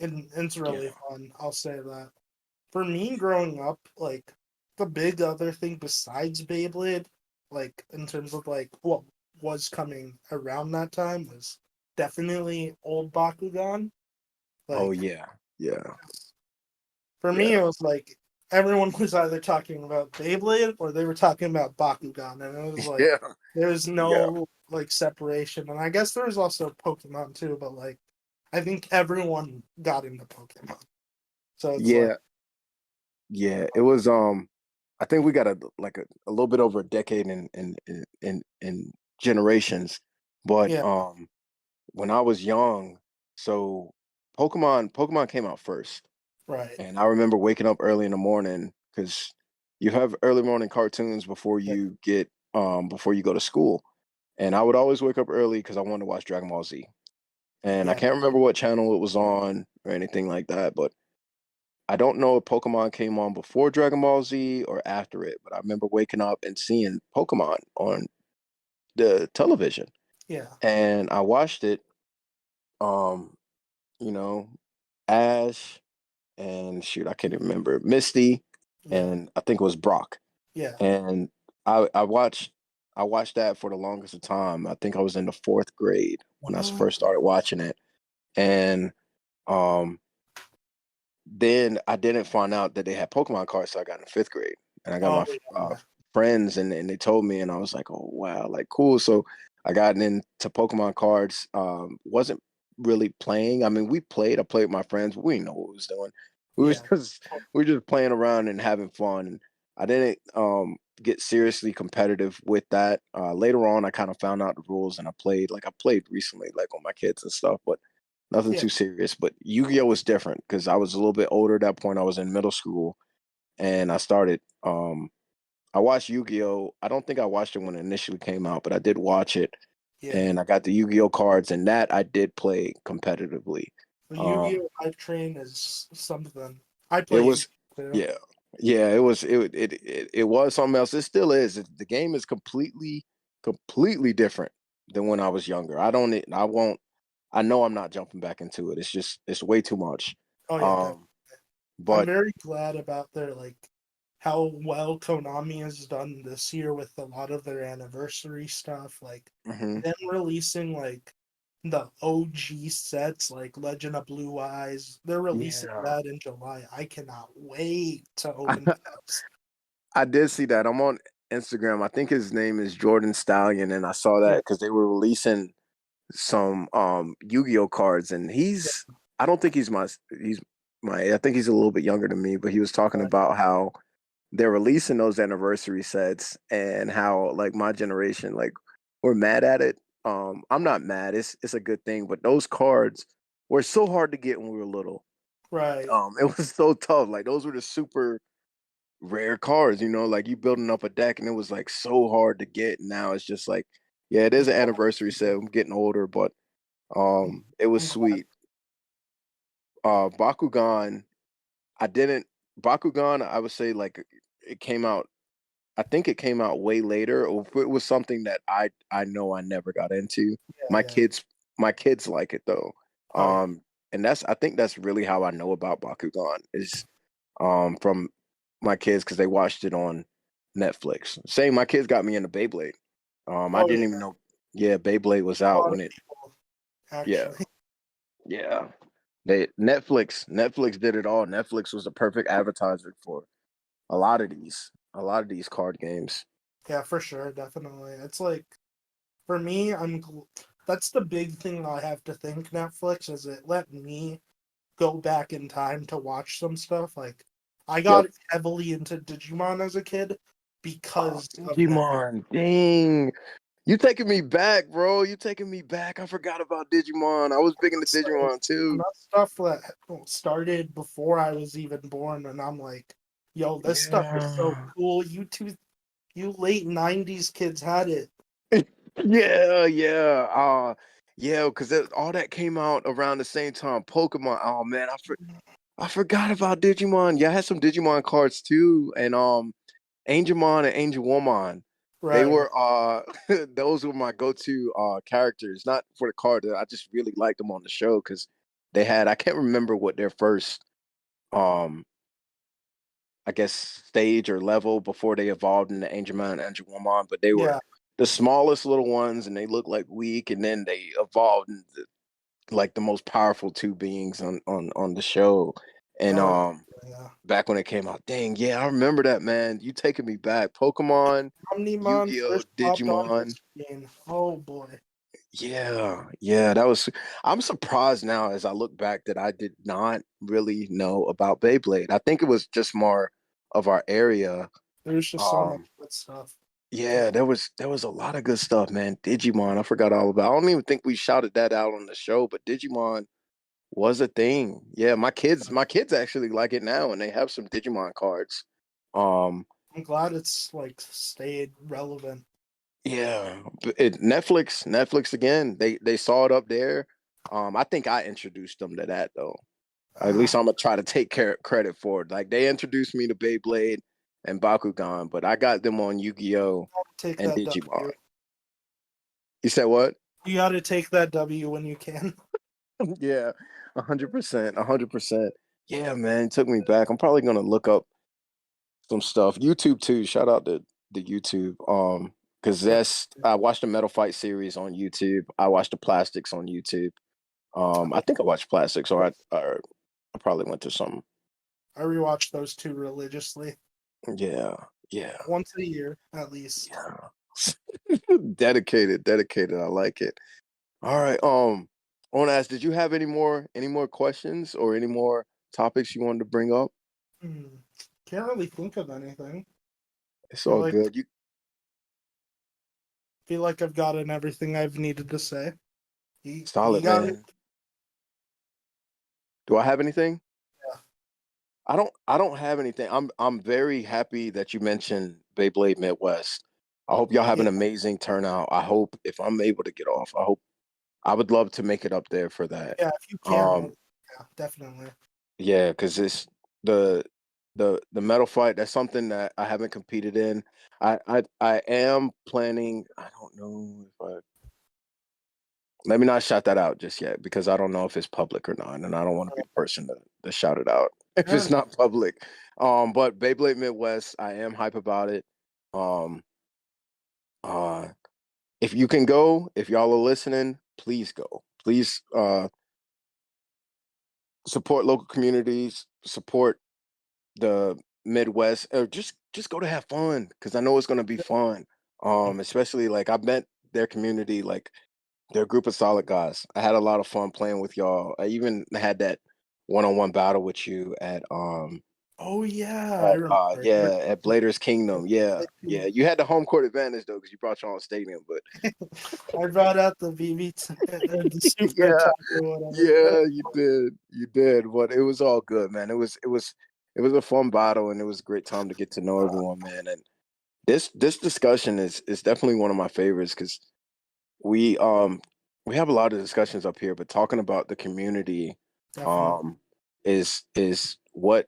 And it's Yeah. really fun. I'll say that. For me, growing up, like the big other thing besides Beyblade, like in terms of like what was coming around that time was definitely old Bakugan. Oh Like yeah. Yeah. for me, Yeah. it was like everyone was either talking about Beyblade or they were talking about Bakugan, and it was like Yeah. there's Yeah. no like separation. And I guess there was also Pokemon too, but like I think everyone got into Pokemon, so it's like Yeah. Yeah. It was I think we got a little bit over a decade in generations. But yeah, when I was young, so Pokemon came out first. right, And I remember waking up early in the morning because you have early morning cartoons yeah, before you go to school. And I would always wake up early because I wanted to watch Dragon Ball Z. And I yeah, can't remember what channel it was on or anything like that, but I don't know if Pokemon came on before Dragon Ball Z or after it, but I remember waking up and seeing Pokemon on the television. yeah. And I watched it, um, you know, Ash and shoot, I can't even remember, Misty, Yeah. and I think it was Brock. Yeah. And I watched that for the longest of time. I think I was in the fourth grade when I Oh, first started watching it. And um then I didn't find out that they had Pokemon cards, so I got in fifth grade. And I got oh my yeah. friends and they told me and I was like, oh wow, like cool. So I got into Pokemon cards. Wasn't really playing. I mean, I played with my friends, but we didn't know what we was doing. We was Yeah. just we were just playing around and having fun. I didn't get seriously competitive with that. Later on, I kind of found out the rules and I played recently, like on my kids and stuff, but nothing Yeah, too serious. But Yu-Gi-Oh was different because I was a little bit older at that point. I was in middle school and I started. I watched Yu-Gi-Oh. I don't think I watched it when it initially came out, but I did watch it, yeah. and I got the Yu-Gi-Oh cards, and that I did play competitively. The Um, Yu-Gi-Oh! Hype train is something. I it play was, Yu-Gi-Oh! Too. yeah, yeah, it was something else. It still is. The game is completely different than when I was younger. I won't. I know I'm not jumping back into it. It's way too much. Oh yeah, Um, I'm but very glad about their like how well Konami has done this year with a lot of their anniversary stuff. Like mhm, them releasing like the OG sets like Legend of Blue Eyes. They're releasing yeah. that in July. I cannot wait to open those. I did see that. I'm on Instagram. I think his name is Jordan Stallion, and I saw that Yeah, because they were releasing some Yu-Gi-Oh cards, and yeah, I don't think he's my I think he's a little bit younger than me, but he was talking right, about how they're releasing those anniversary sets and how like my generation like we're mad at it. I'm not mad. It's a good thing, but those cards were so hard to get when we were little. right. It was so tough. Like those were the super rare cards, like you building up a deck and it was like so hard to get. Now it's just like, yeah, it is I'm an glad, anniversary set. I'm getting older, but it was I'm glad. sweet. Bakugan, I didn't Bakugan, I would say like it came out I think it came out way later, or if it was something that I know I never got into. Yeah, My yeah. kids my kids like it though. Oh yeah. And I think that's really how I know about Bakugan is from my kids because they watched it on Netflix. Same, my kids got me into Beyblade. I Oh didn't yeah. even know, yeah, Beyblade was A out lot of when it, people yeah, actually. yeah. Netflix did it all. Netflix was the perfect advertiser for a lot of these card games. Yeah, for sure, definitely. It's like for me, that's the big thing I have to thank Netflix is it let me go back in time to watch some stuff. Like I got Yep. heavily into Digimon as a kid Oh, because of Netflix. Digimon, dang. You taking me back, bro. You taking me back. I forgot about Digimon. I was big into That's like Digimon too. enough stuff that started before I was even born, and I'm like, yo, this stuff is so Yeah. cool. You late '90s kids had it. Yeah, yeah. Yeah, because all that came out around the same time. Pokemon. Oh man, I forgot about Digimon. Yeah, I had some Digimon cards too, and Angemon and Angelwomon. They Right, right. were those were my go-to characters, not for the card. I just really liked them on the show because they had I can't remember what their first um I guess stage or level before they evolved into Angemon and Angelwomon, but they were Yeah. the smallest little ones and they looked like weak, and then they evolved into like the most powerful two beings on the show. And Oh, yeah. back when it came out, dang, yeah, I remember that, man. You taking me back. Pokemon, Omnimon Yu-Gi-Oh, first popped onto the Digimon. screen. Oh boy. Yeah, yeah, that was. I'm surprised now as I look back that I did not really know about Beyblade. I think it was just more of our area. There's just so much Um, good stuff. yeah, there was a lot of good stuff, man. Digimon, I forgot all about. I don't even think we shouted that out on the show, but Digimon was a thing. Yeah, my kids actually like it now, and they have some Digimon cards. Um, I'm glad it's like stayed relevant. yeah, Netflix again. They saw it up there. I think I introduced them to that though. At least Ah, I'm gonna try to take credit for it. Like they introduced me to Beyblade and Bakugan, but I got them on Yu-Gi-Oh take and that Digimon. W. You said what? You got to take that W when you can. Yeah, 100%, 100%. Yeah, man, it took me back. I'm probably gonna look up some stuff. YouTube too. Shout out to the YouTube. Because Yeah, that's I watched the Metal Fight series on YouTube. I watched the Plastics on YouTube. I think I watched Plastics, or I probably went to some. I rewatch those two religiously Yeah, yeah, once a year at least. yeah. Dedicated, dedicated. I like it. All right. I want to ask, did you have any more questions or any more topics you wanted to bring up? Hmm. Can't really think of anything. It's Feel all like good. You feel like I've gotten everything I've needed to say. You solid, got it. man. Do I have anything? Yeah. I don't have anything. I'm very happy that you mentioned Beyblade Midwest. I hope y'all have Yeah. an amazing turnout. I hope if I'm able to get off, I would love to make it up there for that. Yeah. If you can, Um, yeah, definitely. yeah, because it's the the medal fight. That's something that I haven't competed in. I am planning. I don't know if I let me not shout that out just yet because I don't know if it's public or not, and I don't want to be the person to shout it out if Fair it's enough. not public. But Beyblade Midwest, I am hype about it. Um, uh, if you can go, if y'all are listening, please go. Please support local communities, support the Midwest, or just go to have fun because I know it's gonna be fun. Especially like I met their community, like they're a group of solid guys. I had a lot of fun playing with y'all. I even had that one-on-one battle with you Oh yeah, I remember. yeah, at Blader's Kingdom. Yeah, yeah. You had the home court advantage though, because you brought your own stadium, but I brought out the the super yeah, attack or whatever. yeah, you did. You did. But it was all good, man. It was a fun battle and it was a great time to get to know everyone, man. And this discussion is definitely one of my favorites because we um we have a lot of discussions up here, but talking about the community Definitely. um is what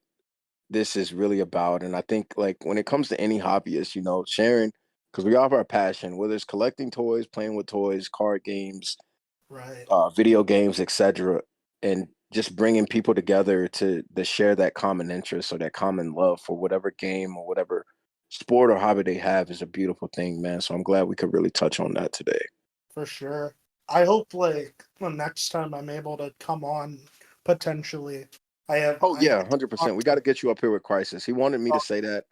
this is really about. And I think like when it comes to any hobbyist, sharing because we all have our passion, whether it's collecting toys, playing with toys, card games, Right. video games, etc., and just bringing people together to share that common interest or that common love for whatever game or whatever sport or hobby they have is a beautiful thing, man. So I'm glad we could really touch on that today. For sure. I hope like the next time I'm able to come on potentially. Oh I yeah, need to 100%. talk We got to to get you up here with Crisis. He wanted me to say that.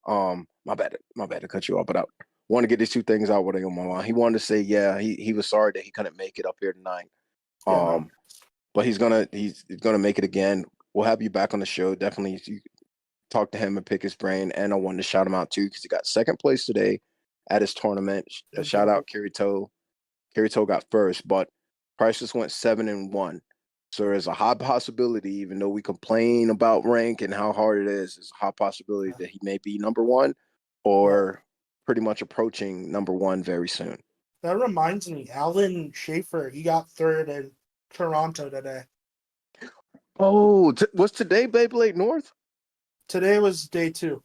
My bad to cut you off, but I want to get these two things out with him on my mind. He wanted to say, yeah, he was sorry that he couldn't make it up here tonight. yeah, no. Um, but he's gonna make it again. We'll have you back on the show. Definitely, you talk to him and pick his brain. And I wanted to shout him out too because he got second place today at his tournament. A Good shout job. out, Kirito. Kirito got first, but Prices went 7-1. So there's a high possibility, even though we complain about rank and how hard it is, there's a high possibility Yeah. that he may be number one Right. or pretty much approaching number one very soon. That reminds me, Alan Schaefer, he got third in Toronto today. Oh, what's today, Beyblade North? Today was day two.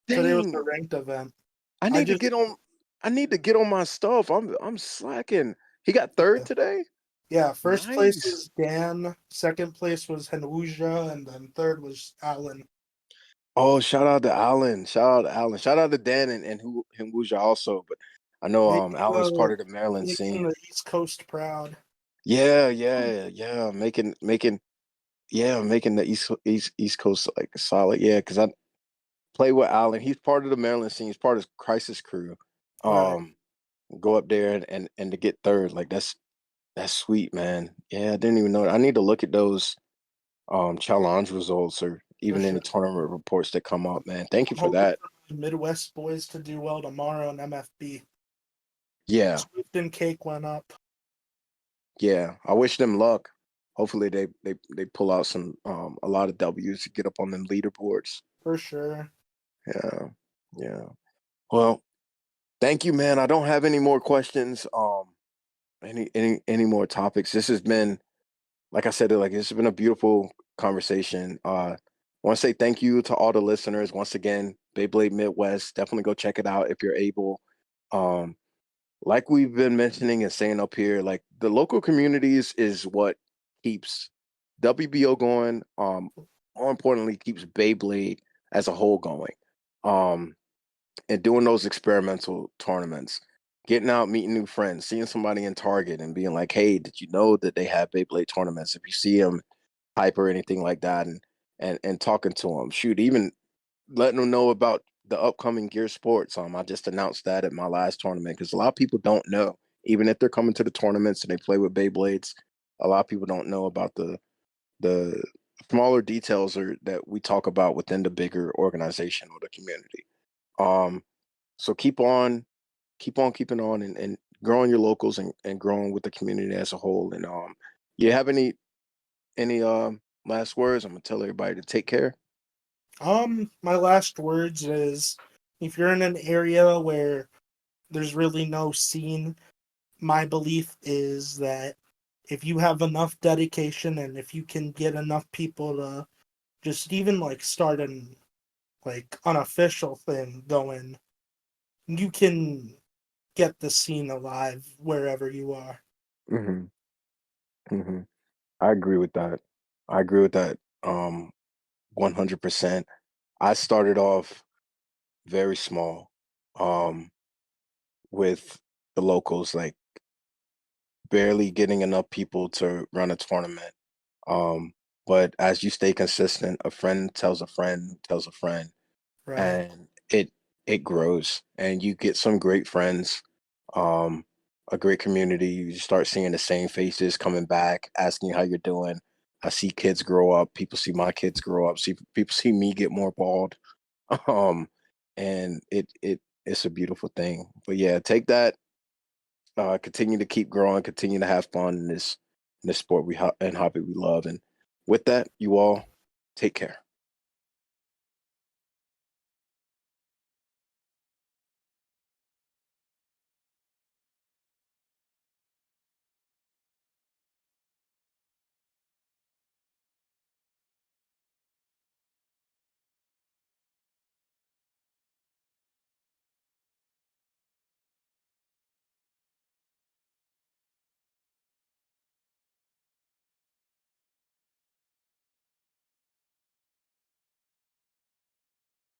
Today was the Dang, ranked event. I I need to just get on. I need to get on my stuff. I'm slacking. He got third today. yeah, first place Nice. was Dan, second place was Henwuja, and then third was Alan. Oh, shout out to Allen. Shout out to Allen. Shout out to Dan and who him Wooja also. But I know Making Allen's the part of the Maryland making scene. the East Coast proud. Yeah, yeah, yeah. Making the East Coast like solid. Yeah, because I play with Allen. He's part of the Maryland scene. He's part of Crisis Crew. Right. Um, go up there and to get third, like that's sweet, man. Yeah, I didn't even know. I need to look at those challenge results or For even sure. any tournament reports that come up, man. Thank you I'm for hoping that. for the Midwest boys to do well tomorrow in MFB. Yeah, Swift and Cake went up. yeah. I wish them luck. Hopefully they pull out some a lot of W's to get up on them leaderboards. For sure. Yeah, yeah. Well, thank you, man. I don't have any more questions. Any more topics. This has been, like I said, like this has been a beautiful conversation. I want to say thank you to all the listeners once again. Beyblade Midwest, definitely go check it out if you're able. Um, like we've been mentioning and saying up here, like the local communities is what keeps WBO going. More importantly, keeps Beyblade as a whole going. Um, and doing those experimental tournaments, getting out, meeting new friends, seeing somebody in Target and being like, "Hey, did you know that they have Beyblade tournaments?" If you see them hype or anything like that, and talking to them, shoot, even letting them know about the upcoming Gear Sports. I just announced that at my last tournament because a lot of people don't know, even if they're coming to the tournaments and they play with Beyblades, a lot of people don't know about the smaller details that we talk about within the bigger organization or the community. Um, so keep on keeping on and growing your locals and growing with the community as a whole. And you have any last words? I'm gonna tell everybody to take care. My last words is, if you're in an area where there's really no scene, my belief is that if you have enough dedication and if you can get enough people to just even like start an like unofficial thing going, you can get the scene alive wherever you are. Hmm. Hmm. I agree with that. I agree with that. 100%. I started off very small, with the locals, like barely getting enough people to run a tournament. Um, but as you stay consistent, a friend tells a friend tells a friend, Right. and it grows, and you get some great friends, um, a great community. You start seeing the same faces coming back, asking how you're doing. I see kids grow up. People see my kids grow up. See people see me get more bald. Um, and it's a beautiful thing. But yeah, take that. Continue to keep growing. Continue to have fun in this sport and hobby we love. And with that, you all take care.